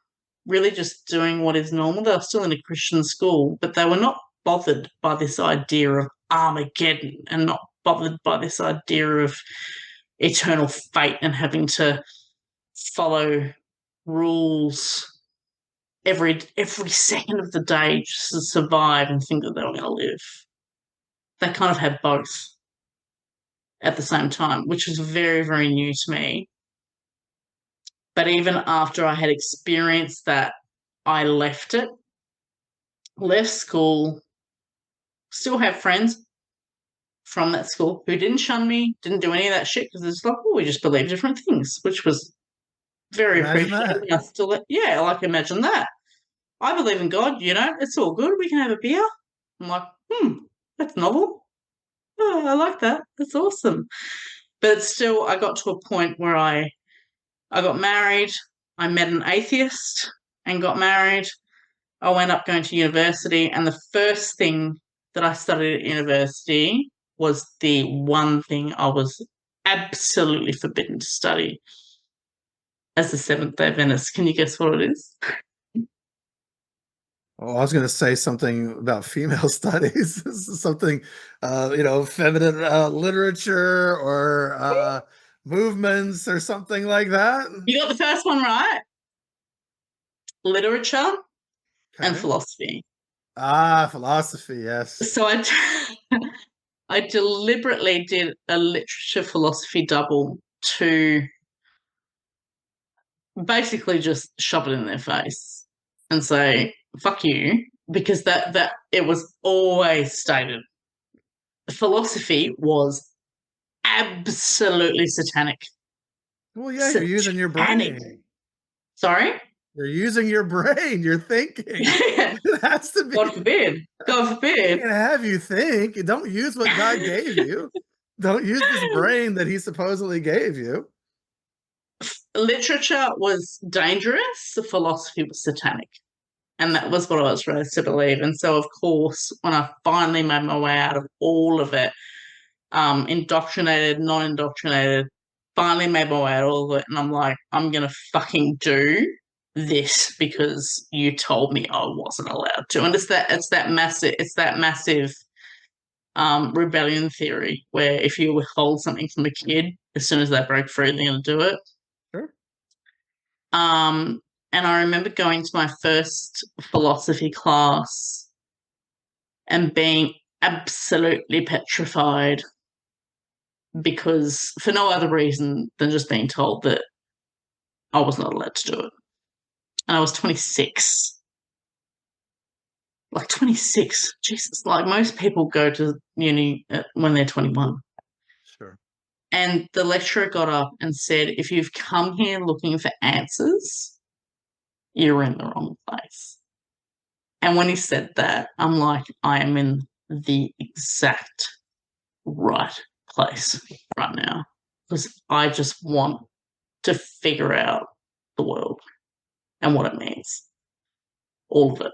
really just doing what is normal. They were still in a Christian school, but they were not bothered by this idea of Armageddon and not bothered by this idea of eternal fate and having to follow rules every second of the day just to survive and think that they were going to live. They kind of had both at the same time, which was very, very new to me. But even after I had experienced that, I left school, still have friends from that school who didn't shun me, didn't do any of that shit because it's like, we just believe different things, which was very appreciated. I still, imagine that. I believe in God, it's all good. We can have a beer. I'm like, that's novel. Oh, I like that. That's awesome. But still, I got to a point where I got married. I met an atheist and got married. I went up going to university, and the first thing that I studied at university was the one thing I was absolutely forbidden to study as a Seventh-day Adventist. Can you guess what it is?
Oh, I was going to say something about female studies, something, feminine literature or movements or something like that.
You got the first one right. Literature and
Okay.
philosophy.
Philosophy, yes.
So I deliberately did a literature philosophy double to basically just shove it in their face and say, fuck you, because that it was always stated. Philosophy was absolutely satanic.
Well, yeah, you're using your brain.
Sorry?
You're using your brain. You're thinking. It has to be.
God forbid. God forbid.
He can have you think. Don't use what God gave you. Don't use this brain that he supposedly gave you.
Literature was dangerous. Philosophy was satanic. And that was what I was raised to believe. And so, of course, when I finally made my way out of all of it, indoctrinated, non-indoctrinated, finally made my way out of all of it, and I'm like, I'm going to fucking do this because you told me I wasn't allowed to. And it's that massive rebellion theory where if you withhold something from a kid, as soon as they break free, they're going to do it.
Sure.
And I remember going to my first philosophy class and being absolutely petrified because for no other reason than just being told that I was not allowed to do it. And I was 26. Like 26, Jesus! Like most people go to uni when they're 21.
Sure.
And the lecturer got up and said, "If you've come here looking for answers, you're in the wrong place." And when he said that, I'm like, I am in the exact right place right now, because I just want to figure out the world and what it means, all of it.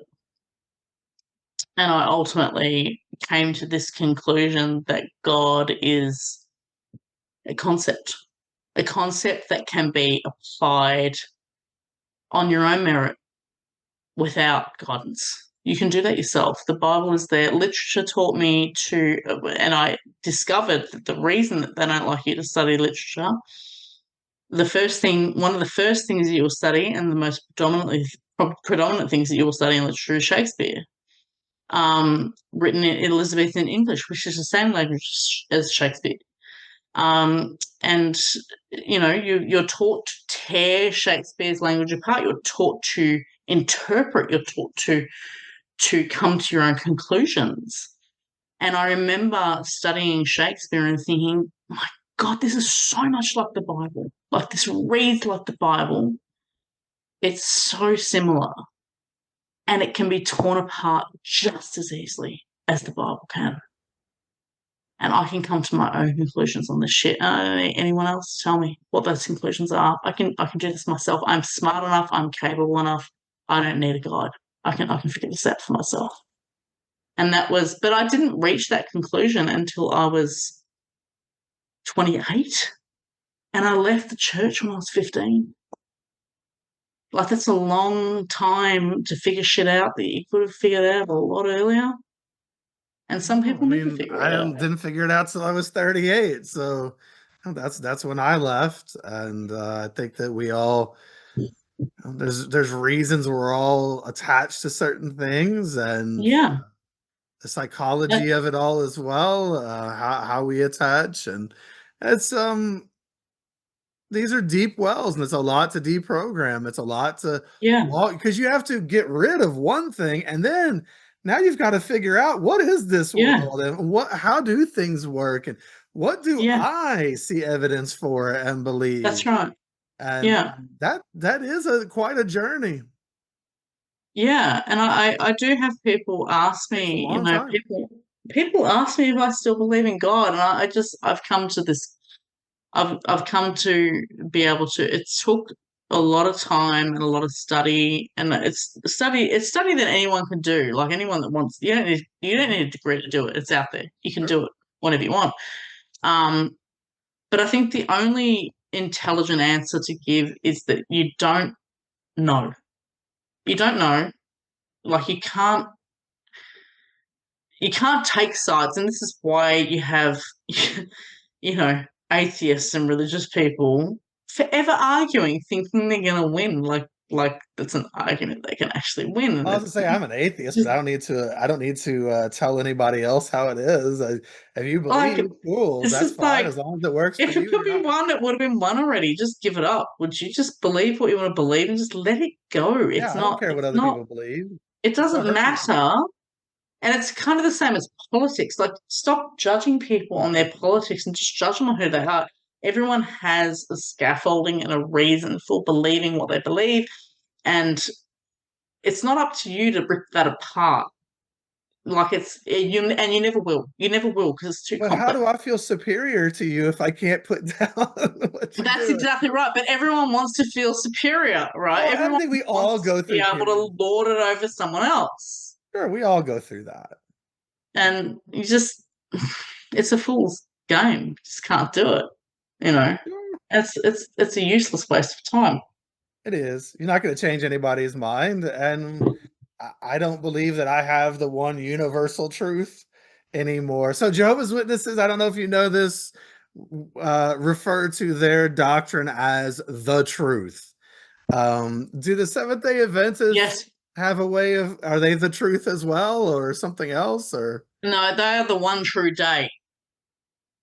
And I ultimately came to this conclusion that God is a concept that can be applied on your own merit without guidance. You can do that yourself. The Bible is there. Literature taught me to, and I discovered that the reason that they don't like you to study literature, one of the first things that you'll study, and the most predominant things that you will study in literature is Shakespeare. Written in Elizabethan English, which is the same language as Shakespeare. And, you're taught to tear Shakespeare's language apart. You're taught to interpret. You're taught to come to your own conclusions. And I remember studying Shakespeare and thinking, my God, this is so much like the Bible. Like, this reads like the Bible. It's so similar. And it can be torn apart just as easily as the Bible can. And I can come to my own conclusions on this shit. I don't need anyone else to tell me what those conclusions are. I can do this myself. I'm smart enough. I'm capable enough. I don't need a guide. I can figure this out for myself. And but I didn't reach that conclusion until I was 28. And I left the church when I was 15. Like, that's a long time to figure shit out that you could have figured out a lot earlier. And some people never figure it out.
I didn't figure it out till I was 38. So that's when I left. And I think that we all, there's reasons we're all attached to certain things, and
yeah,
the psychology of it all as well, how we attach. And it's these are deep wells, and it's a lot to deprogram. It's a lot to, because you have to get rid of one thing, and then now you've got to figure out, what is this world, and how do things work, and what do I see evidence for and believe?
That's right.
And that is quite a journne.
Yeah, and I do have people ask me, people ask me if I still believe in God, and I've come to this. I've come to be able to. It took a lot of time and a lot of study, and it's study that anyone can do. Like, anyone that wants, you don't need a degree to do it. It's out there. You can do it whenever you want. But I think the only intelligent answer to give is that you don't know. You don't know. Like, you can't take sides, and this is why you have, atheists and religious people forever arguing, thinking they're going to win. Like that's an argument they can actually win.
I was going to say, I'm an atheist, but I don't need to tell anybody else how it is. If you believe, cool, that's fine, as long as it works for you.
If it could be one, it would have been one already. Just give it up. Would you just believe what you want to believe and just let it go?
I don't care what other people believe.
It doesn't matter. And it's kind of the same as politics. Like, stop judging people on their politics and just judge them on who they are. Everyone has a scaffolding and a reason for believing what they believe, and it's not up to you to rip that apart. Like, you never will. You never will, because it's too complex.
How do I feel superior to you if I can't put down what you're
That's
doing?
exactly right. But everyone wants to feel superior, right?
Well, I think we all go through.
Be able to lord it over someone else.
Sure, we all go through that.
And it's a fool's game. You just can't do it. It's a useless waste of time.
It is. You're not going to change anybody's mind. And I don't believe that I have the one universal truth anymore. So Jehovah's Witnesses, I don't know if you know this, refer to their doctrine as the truth. Do the Seventh Day Adventists have a way of, are they the truth as well, or something else? Or
no, they are the one true day.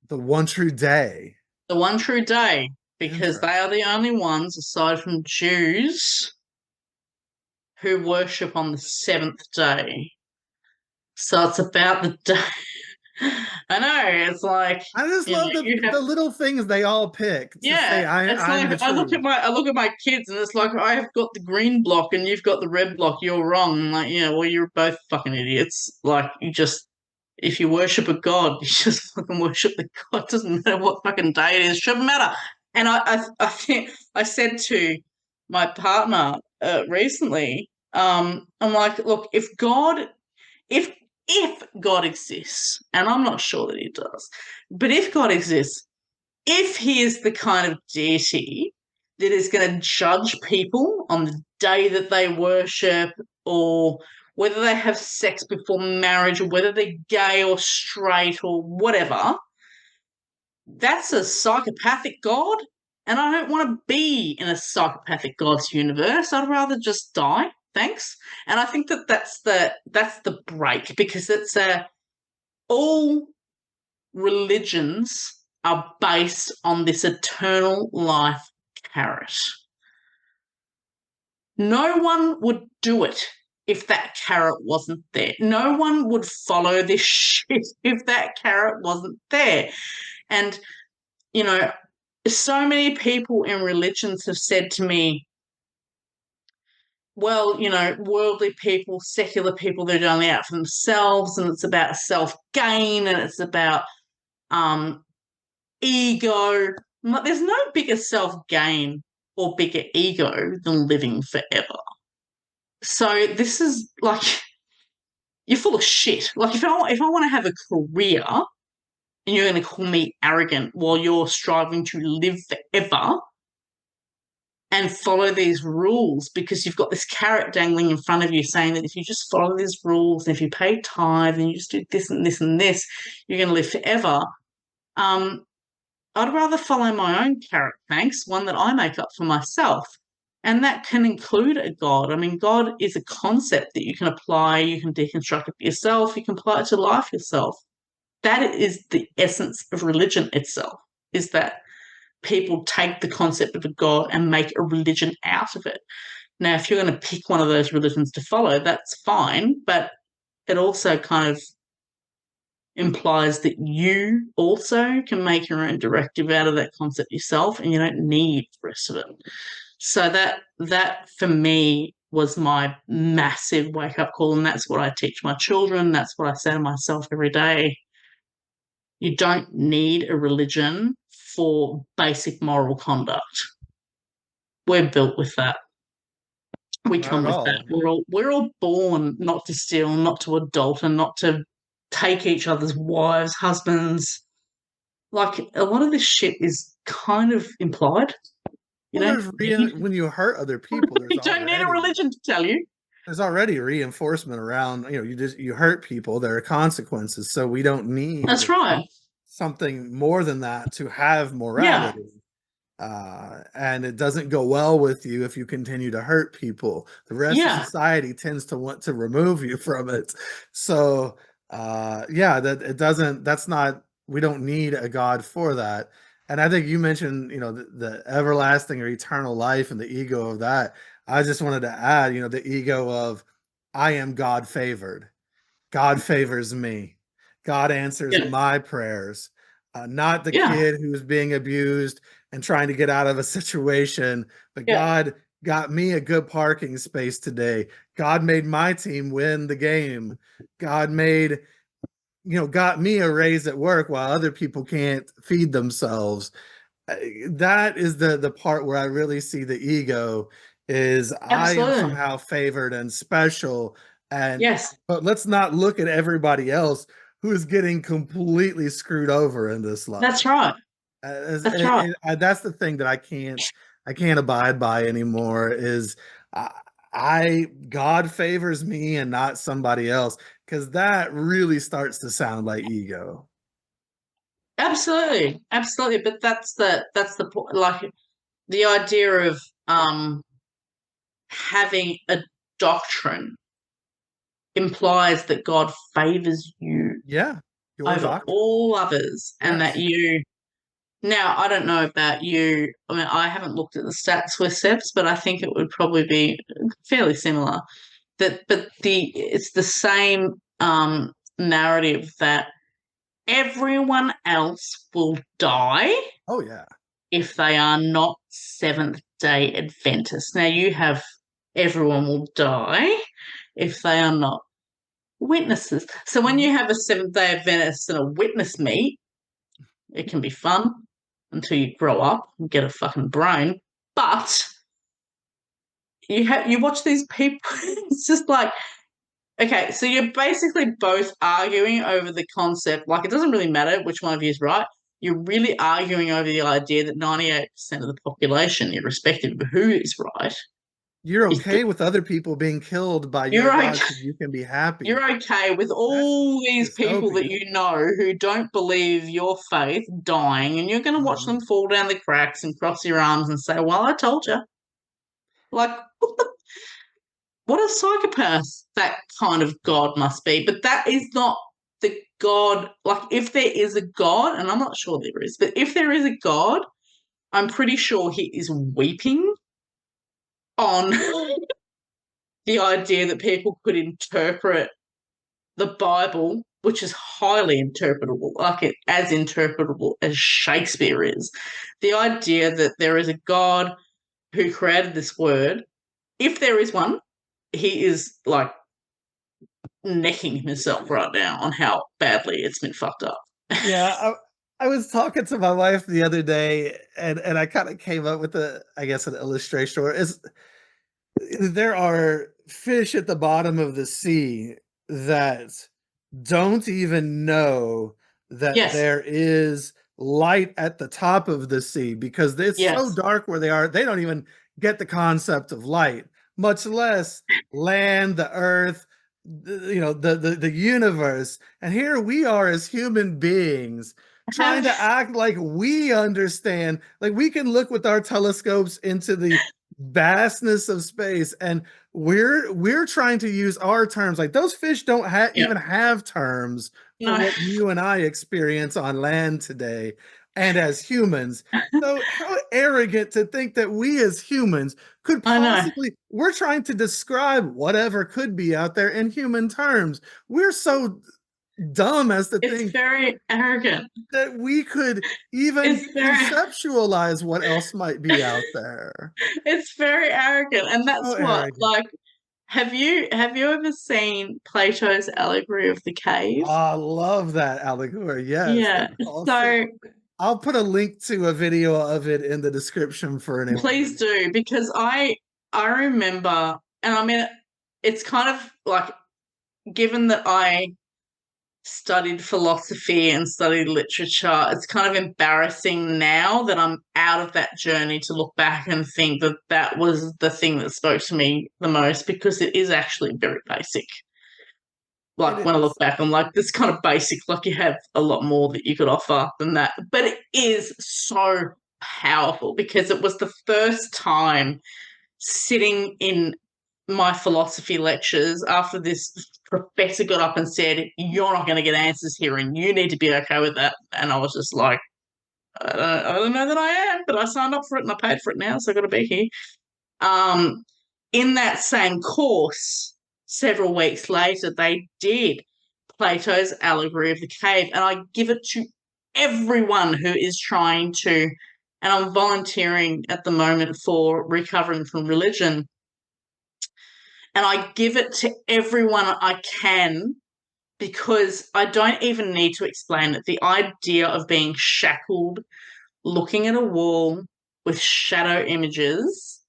The one true day.
The one true day, because they are
Interesting.
the only ones, aside from Jews, who worship on the seventh day. So it's about the day. I know, it's like,
I just
you know,
love
you have,
the little things they all pick to say
yeah, it's
I'm the
like
truth.
I look at my kids and it's like I have got the green block and you've got the red block, you're wrong. I'm like, yeah, well, you're both fucking idiots. Like, you just, if you worship a god, you just fucking worship the god. It doesn't matter what fucking day it is, shouldn't matter. And I think I said to my partner recently, I'm like, look, if God exists, and I'm not sure that he does, but if God exists, if he is the kind of deity that is going to judge people on the day that they worship, or whether they have sex before marriage, or whether they're gay or straight or whatever, that's a psychopathic God. And I don't want to be in a psychopathic God's universe. I'd rather just die. Thanks. And I think that that's the break, because it's all religions are based on this eternal life carrot. No one would do it if that carrot wasn't there. No one would follow this shit if that carrot wasn't there. And, you know, so many people in religions have said to me, well, you know, worldly people, secular people, they're only out for themselves, and it's about self-gain, and it's about ego. There's no bigger self-gain or bigger ego than living forever. So this is like, you're full of shit. Like, if I want to have a career and you're going to call me arrogant while you're striving to live forever and follow these rules, because you've got this carrot dangling in front of you saying that if you just follow these rules and if you pay tithe and you just do this and this and this, you're going to live forever. I'd rather follow my own carrot, thanks, one that I make up for myself. And that can include a God. I mean, God is a concept that you can apply, you can deconstruct it yourself, you can apply it to life yourself. That is the essence of religion itself, is that people take the concept of a God and make a religion out of it. Now, if you're going to pick one of those religions to follow, that's fine, but it also kind of implies that you also can make your own directive out of that concept yourself, and you don't need the rest of it. So that for me was my massive wake-up call, and that's what I teach my children. That's what I say to myself every day. You don't need a religion for basic moral conduct. We're built with that. We
Not
come
at
with
all.
that. We're all born not to steal, not to adult, and not to take each other's wives, husbands. Like, a lot of this shit is kind of implied. You
Well,
don't need,
when you hurt other people,
you don't need a religion to tell you.
there's already reinforcement around, you hurt people, there are consequences, so we don't
That's
need
right.
something more than that to have
Yeah.
morality. And it doesn't go well with you if you continue to hurt people. The rest of
Yeah.
society tends to want to remove you from it. So yeah, that it doesn't, that's not, we don't need a God for that. And I think you mentioned, the everlasting or eternal life and the ego of that. I just wanted to add, the ego of I am God favored. God favors me. God answers
Yeah.
my prayers. Not the
Yeah.
kid who's being abused and trying to get out of a situation, but
Yeah.
God got me a good parking space today. God made my team win the game. God got me a raise at work while other people can't feed themselves. That is the part where I really see the ego is I am
Absolutely.
somehow favored and special.
Yes.
But let's not look at everybody else who's getting completely screwed over in this life.
That's right. That's right.
That's the thing that I can't abide by anymore is God favors me and not somebody else, because that really starts to sound like ego.
Absolutely. Absolutely. But that's the point. Like, the idea of having a doctrine implies that God favors you.
Yeah. Your
over
doctrine.
all others, and that
Yes.
you. Now, I don't know about you. I mean, I haven't looked at the stats with SEPs, but I think it would probably be fairly similar. It's the same narrative that everyone else will die
Oh yeah.
if they are not Seventh Day Adventists. Now you have everyone will die if they are not witnesses. So when you have a Seventh Day Adventist and a witness meet, it can be fun until you grow up and get a fucking brain. But you watch these people, it's just like, okay, so you're basically both arguing over the concept. Like, it doesn't really matter which one of you is right. You're really arguing over the idea that 98% of the population, irrespective of who is right,
You're
is
okay with other people being killed by your
you're
God,
okay.
so you can be happy.
You're okay with all these people that
dystopia.
you know who don't believe your faith dying, and you're going to watch them fall down the cracks and cross your arms and say, well, I told you. Like, what a psychopath that kind of God must be. But that is not the God. Like, if there is a God, and I'm not sure there is, but if there is a God, I'm pretty sure he is weeping on the idea that people could interpret the Bible, which is highly interpretable, like as interpretable as Shakespeare is. The idea that there is a God who created this word, if there is one, he is like necking himself right now on how badly it's been fucked up.
Yeah, I was talking to my wife the other day, and I kind of came up with an illustration. Where there are fish at the bottom of the sea that don't even know that
Yes.
there is light at the top of the sea because it's so dark where they are. They don't even get the concept of light, much less land, the earth, the universe. And here we are as human beings trying to act like we understand, like we can look with our telescopes into the vastness of space, and we're trying to use our terms. Like those fish don't even have terms for what you and I experience on land today and as humans. So how arrogant to think that we as humans could possibly, we're trying to describe whatever could be out there in human terms. We're so dumb as to think
it's very arrogant
that we could even conceptualize what else might be out there.
It's very arrogant, and that's
So
what
arrogant.
like. Have you ever seen Plato's allegory of the cave?
I love that allegory. Yes.
Yeah. So
I'll put a link to a video of it in the description for anyone.
Please do, because I remember, and I mean, it's kind of like, given that I studied philosophy and studied literature, it's kind of embarrassing now that I'm out of that journey to look back and think that that was the thing that spoke to me the most, because it is actually very basic. Like, when I look back, I'm like, this kind of basic, like you have a lot more that you could offer than that. But it is so powerful because it was the first time sitting in my philosophy lectures after this professor got up and said, you're not going to get answers here and you need to be okay with that. And I was just like, I don't know that I am, but I signed up for it and I paid for it now, so I've got to be here. In that same course, several weeks later, they did Plato's allegory of the cave, and I give it to everyone who is trying to, and I'm volunteering at the moment for recovering from religion, and I give it to everyone I can, because I don't even need to explain it. The idea of being shackled, looking at a wall with shadow images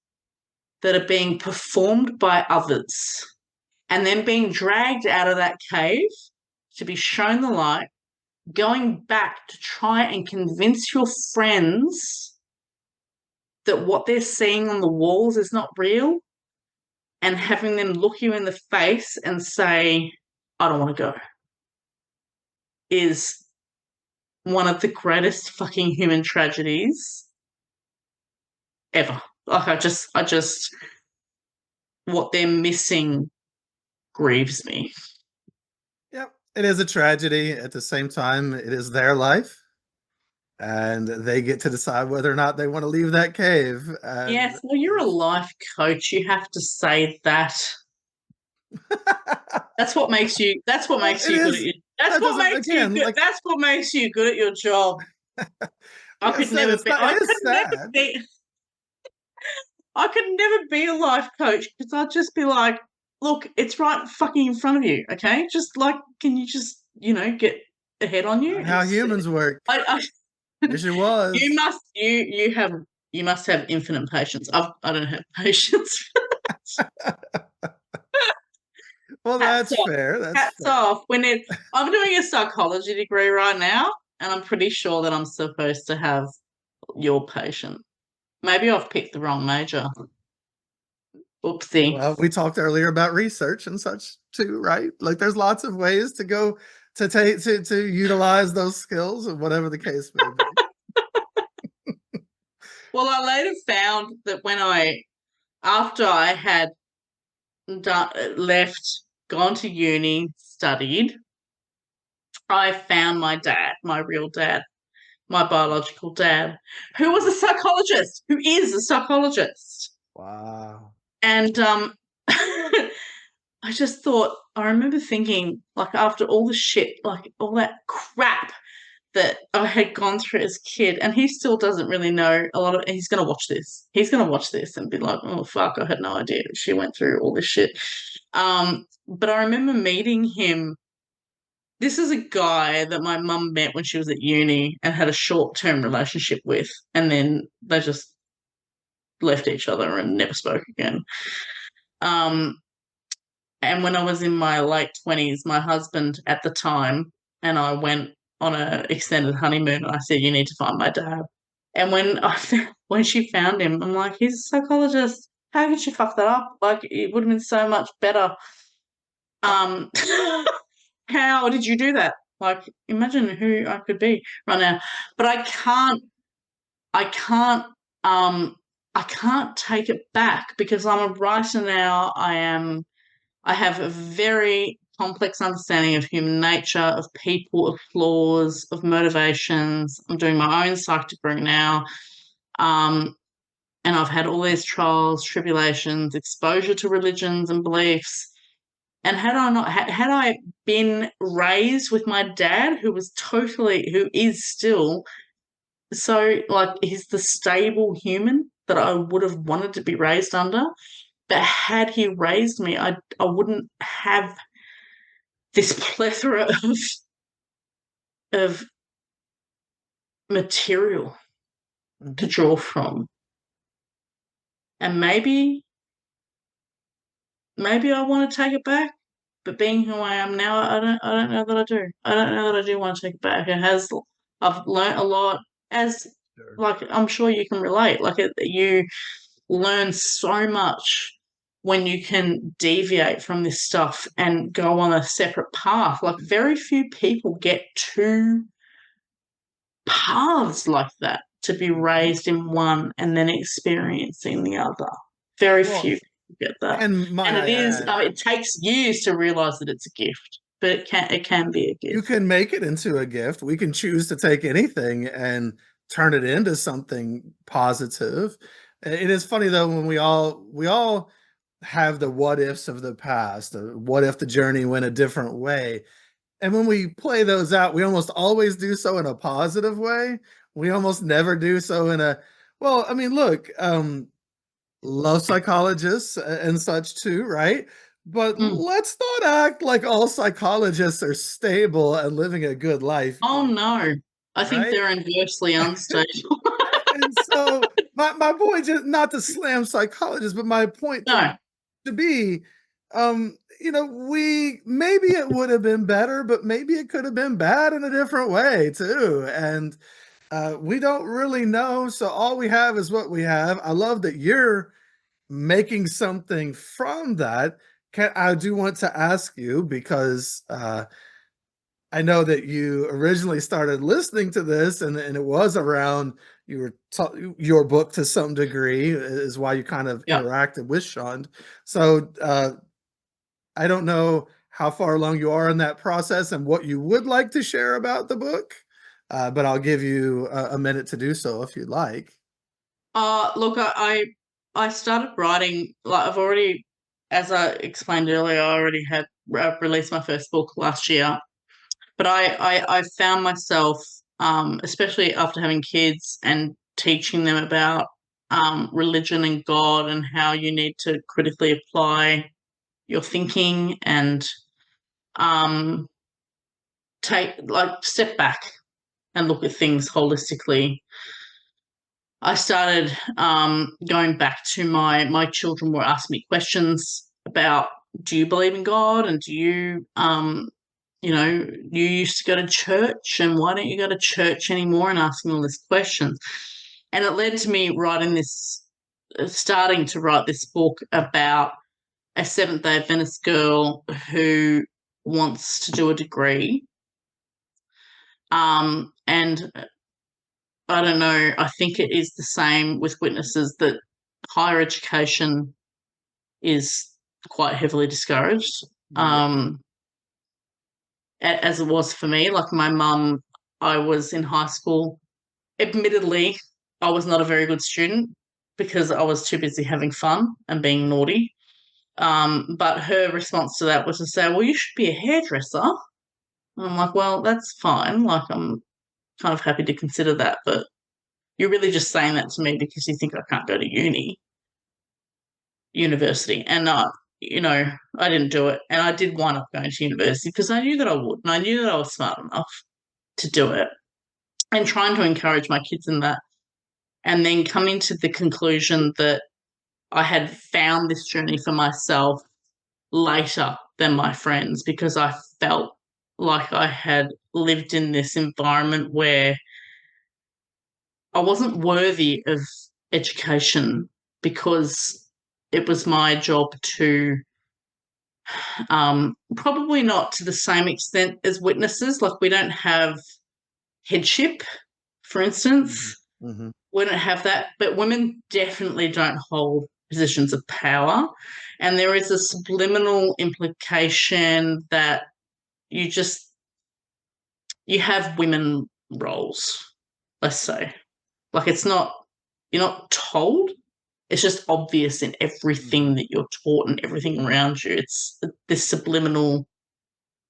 that are being performed by others, and then being dragged out of that cave to be shown the light, going back to try and convince your friends that what they're seeing on the walls is not real, and having them look you in the face and say, I don't want to go, is one of the greatest fucking human tragedies ever. Like, I just, what they're missing grieves me.
Yep. It is a tragedy. At the same time, it is their life, and they get to decide whether or not they want to leave that cave. And
Yes, well, you're a life coach. You have to say that. That's what makes you. That's what
Well,
makes
it
you good
is.
at your. That's
That
what
doesn't,
makes you
again,
good.
like
That's what makes you good at your job. I
like I
could
said,
never
it's
be.
not.
I
It
could
is
never
sad.
be. I could never be a life coach because I'd just be like, look, it's right fucking in front of you. Okay, just like, can you just get ahead on you
Not
and
how
see?
humans work.
I
Wish it was.
you must have infinite patience. I don't have patience.
Well,
Hats
that's
off.
fair. That's
Hats
fair.
off. I'm doing a psychology degree right now, and I'm pretty sure that I'm supposed to have your patient. Maybe I've picked the wrong major. Oopsie.
Well, we talked earlier about research and such too, right? Like, there's lots of ways to go to take to utilize those skills, or whatever the case may be.
Well, I later found that after I had left, gone to uni, studied, I found my dad, my real dad, my biological dad, who was a psychologist, who is a psychologist.
Wow.
And I just thought, I remember thinking, like, after all the shit, like all that crap that I had gone through as a kid, and he still doesn't really know a lot of. He's going to watch this. He's going to watch this and be like, "Oh fuck, I had no idea she went through all this shit." But I remember meeting him. This is a guy that my mum met when she was at uni and had a short-term relationship with, and then they just left each other and never spoke again. And when I was in my late 20s, my husband at the time and I went on an extended honeymoon, and I said, "You need to find my dad." And when she found him, I'm like, "He's a psychologist. How could she fuck that up? Like, it would have been so much better." Um, how did you do that? Like, imagine who I could be right now. But I can't, I can't take it back because I'm a writer now. I have a very complex understanding of human nature, of people, of flaws, of motivations. I'm doing my own psych degree now. And I've had all these trials, tribulations, exposure to religions and beliefs. And had I been raised with my dad, who is still so, like, he's the stable human that I would have wanted to be raised under. But had he raised me, I wouldn't have this plethora of material to draw from. And maybe I want to take it back, but being who I am now, I don't know that I do. I don't know that I do want to take it back. I've learnt a lot, as
Sure.
like, I'm sure you can relate. Like, you learn so much when you can deviate from this stuff and go on a separate path. Like, very few people get two paths like that, to be raised in one and then experiencing the other. Very few
Well,
people get that.
and might
And
I add,
it takes years to realize that it's a gift, but it can be a
you
gift.
can make it into a gift. We can choose to take anything and turn it into something positive. It is funny though, when we all have the what ifs of the past. What if the journey went a different way? And when we play those out, we almost always do so in a positive way. We almost never do so in a, well, I mean, look, love psychologists and such too, right? But let's not act like all psychologists are stable and living a good life,
Oh no, I think
right?
they're inversely unstable.
And so my point, just not to slam psychologists, but my point
No.
to be, we, maybe it would have been better, but maybe it could have been bad in a different way too. And we don't really know. So all we have is what we have. I love that you're making something from that. I do want to ask you, because I know that you originally started listening to this, and it was around your book to some degree is why you kind of
Yeah.
interacted with Sean. So I don't know how far along you are in that process and what you would like to share about the book. But I'll give you a minute to do so if you'd like.
Look, I started writing, like I've already, as I explained earlier, I already had released my first book last year. But I found myself, especially after having kids and teaching them about religion and God and how you need to critically apply your thinking and step back and look at things holistically. I started going back to my children were asking me questions about, do you believe in God, and do you you used to go to church, and why don't you go to church anymore, and asking all these questions. And it led to me starting to write this book about a Seventh Day Adventist girl who wants to do a degree. And I don't know, I think it is the same with witnesses, that higher education is quite heavily discouraged. As it was for me. Like my mum, I was in high school. Admittedly, I was not a very good student because I was too busy having fun and being naughty. But her response to that was to say, well, you should be a hairdresser. And I'm like, well, that's fine. Like, I'm kind of happy to consider that, but you're really just saying that to me because you think I can't go to university. And I didn't do it. And I did wind up going to university because I knew that I would, and I knew that I was smart enough to do it, and trying to encourage my kids in that. And then coming to the conclusion that I had found this journey for myself later than my friends, because I felt like I had lived in this environment where I wasn't worthy of education, because it was my job to probably not to the same extent as witnesses. Like, we don't have headship, for instance.
Mm-hmm.
We don't have that, but women definitely don't hold positions of power. And there is a subliminal implication that you have women roles, let's say. Like, you're not told, it's just obvious in everything that you're taught and everything around you. It's this subliminal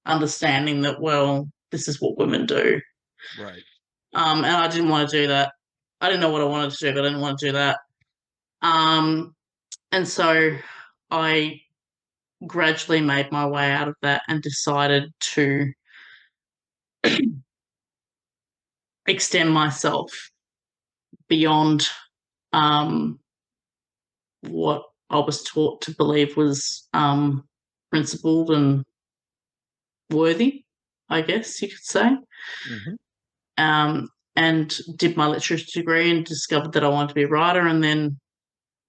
understanding that, well, this is what women do.
Right.
And I didn't want to do that. I didn't know what I wanted to do, but I didn't want to do that. And so I gradually made my way out of that and decided to extend myself beyond what I was taught to believe was principled and worthy, I guess you could say.
Mm-hmm.
And did my literature degree and discovered that I wanted to be a writer, and then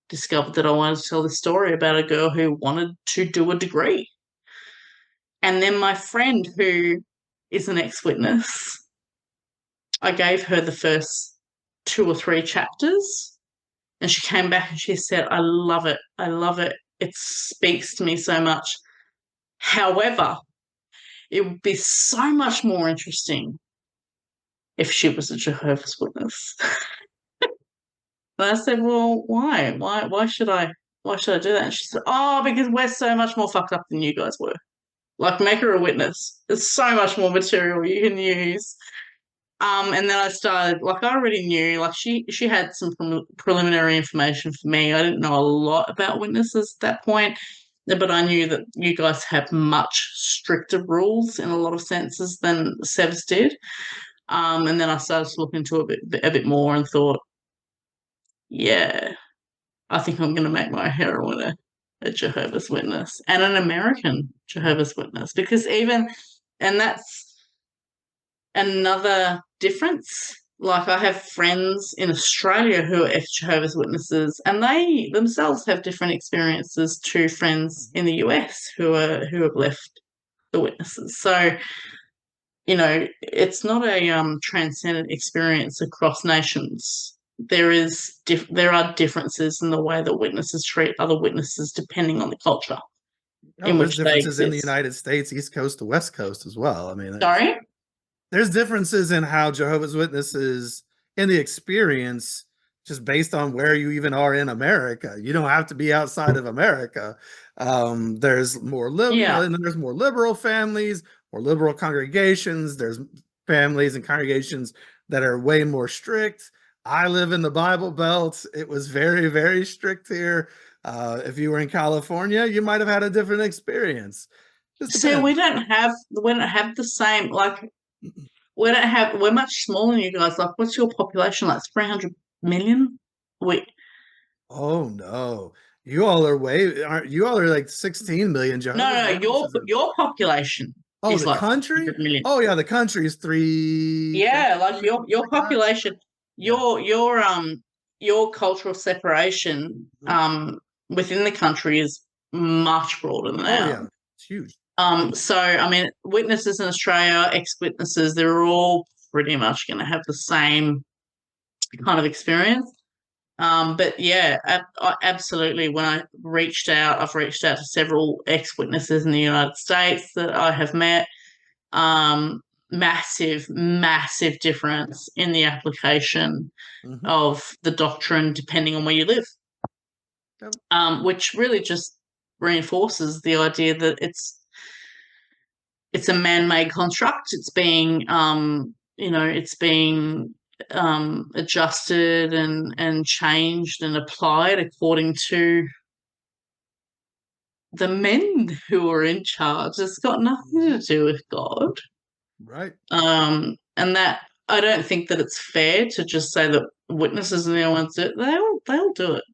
discovered that I wanted to tell the story about a girl who wanted to do a degree. And then my friend, who is an ex-witness, I gave her the first 2 or 3 chapters, and she came back and she said, I love it. I love it. It speaks to me so much. However, it would be so much more interesting if she was a Jehovah's Witness. And I said, well, why? Why should I do that? And she said, oh, because we're so much more fucked up than you guys were. Like, make her a witness. There's so much more material you can use. And then I started, like, I already knew, like, she had some preliminary information for me. I didn't know a lot about witnesses at that point, but I knew that you guys have much stricter rules in a lot of senses than Sevs did. And then I started to look into it a bit more and thought, yeah, I think I'm going to make my heroine a Jehovah's Witness, and an American Jehovah's Witness, because and that's another difference. Like, I have friends in Australia who are ex-Jehovah's Witnesses, and they themselves have different experiences to friends in the US who have left the witnesses. So, it's not a transcendent experience across nations. There are differences in the way that witnesses treat other witnesses depending on the culture.
Oh,
in
there's
which they
differences in the
exist.
United States, East Coast to West Coast as well. I mean,
Sorry?
there's differences in how Jehovah's Witnesses in the experience, just based on where you even are in America. You don't have to be outside of America. There's more
Yeah.
and then there's more liberal families, more liberal congregations. There's families and congregations that are way more strict. I live in the Bible Belt. It was very, very strict here. If you were in California, you might have had a different experience. Just
See,
depends.
we don't have the same, like, we're much smaller than you guys. Like, what's your population? Like 300 million?
Oh no. You all are aren't you all are like 16 million Jehovah's
No,
Witnesses.
your population
Oh,
is
the
like
country?
300 million.
Oh yeah, the country is 350,
Yeah, like your
like that.
population,
Yeah.
your cultural separation within the country is much broader than
Oh
ours.
yeah, it's huge.
So I mean, witnesses in Australia, ex-witnesses, they're all pretty much going to have the same kind of experience. But yeah, absolutely. When I've reached out to several ex-witnesses in the United States that I have met. Massive, massive difference in the application of the doctrine depending on where you live.
Yep.
Which really just reinforces the idea that it's a man-made construct. It's being it's being adjusted and changed and applied according to the men who are in charge. It's got nothing to do with God.
Right.
And that I don't think that it's fair to just say that witnesses are the only ones that they'll do it.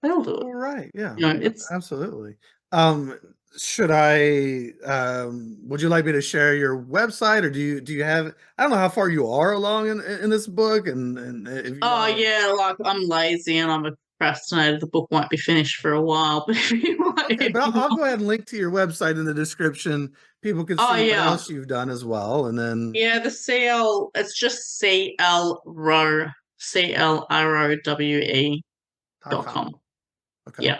They'll do it.
All right. Yeah.
You know, it's
Absolutely. Should I would you like me to share your website, or do you have, I don't know how far you are along in this book, and if you
yeah, like I'm lazy and I'm a procrastinator. The book won't be finished for a while, but
okay, but I'll go ahead and link to your website in the description. People can see what else you've done as well, and then
the CL, it's just CLROWE.com.
Okay.
Yeah,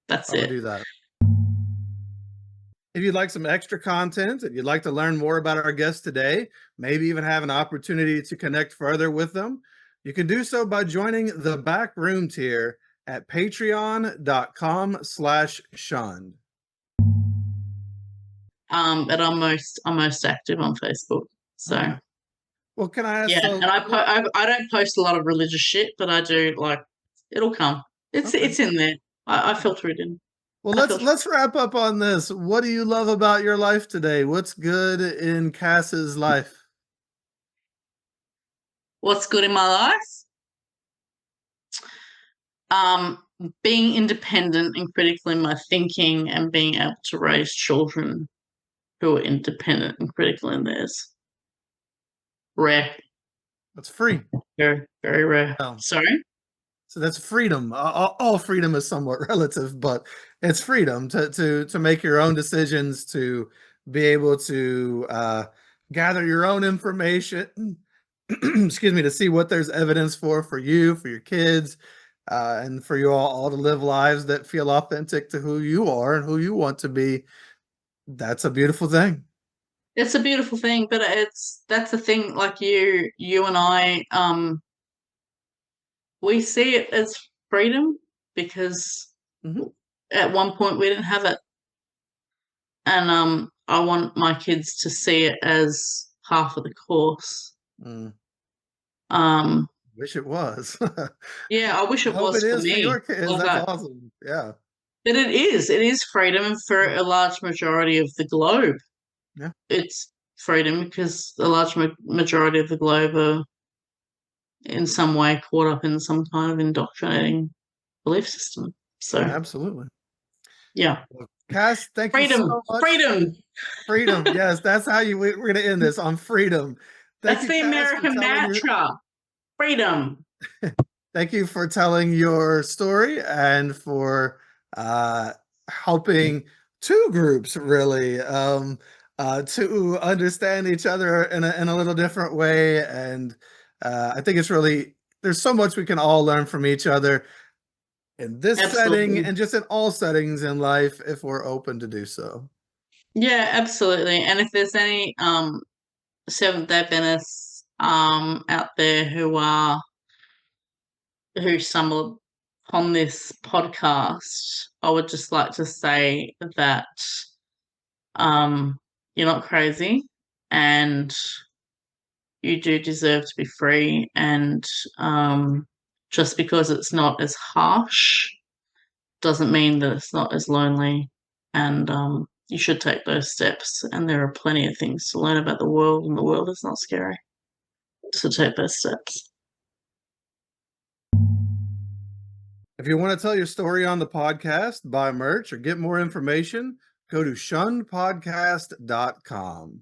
that's
I'll
it.
do that. If you'd like some extra content, if you'd like to learn more about our guests today, maybe even have an opportunity to connect further with them, you can do so by joining the Back Room tier at patreon.com/shunned.
But I'm most active on Facebook. So
okay. Well, can I ask?
Yeah, and I don't post a lot of religious shit, but I do, like, it'll come. It's in there. I filter it in.
Well, let's wrap up on this. What do you love about your life today? What's good in Cass's life?
What's good in my life? Being independent and critical in my thinking, and being able to raise children who are independent and critical in theirs. Rare.
That's free.
Very, very rare.
Oh.
Sorry?
So that's freedom. All freedom is somewhat relative, but it's freedom to make your own decisions, to be able to gather your own information, excuse me, to see what there's evidence for you, for your kids, and for you all to live lives that feel authentic to who you are and who you want to be. That's a beautiful thing.
It's a beautiful thing, but that's the thing. Like you and I, we see it as freedom because at one point we didn't have it, and I want my kids to see it as half of the course.
Wish it was.
Yeah, I wish it was
for
me.
For your kids.
All
That's
that.
awesome. Yeah.
But it is freedom for a large majority of the globe.
Yeah.
It's freedom because a large majority of the globe are in some way caught up in some kind of indoctrinating belief system. So
absolutely.
Yeah.
Cass, thank you so much. Freedom. Yes, that's how we're going to end this, on freedom.
That's the American mantra. Freedom.
Thank you for telling your story and for helping two groups really to understand each other in a little different way. And I think it's really, there's so much we can all learn from each other. in this
Absolutely.
setting and just in all settings in life if we're open to do so.
Yeah, absolutely. And if there's any Seventh Day Adventists out there who stumble upon this podcast, I would just like to say that you're not crazy, and you do deserve to be free, and just because it's not as harsh doesn't mean that it's not as lonely, and you should take those steps, and there are plenty of things to learn about the world, and the world is not scary, so take those steps.
If you want to tell your story on the podcast, buy merch, or get more information, go to shunnedpodcast.com.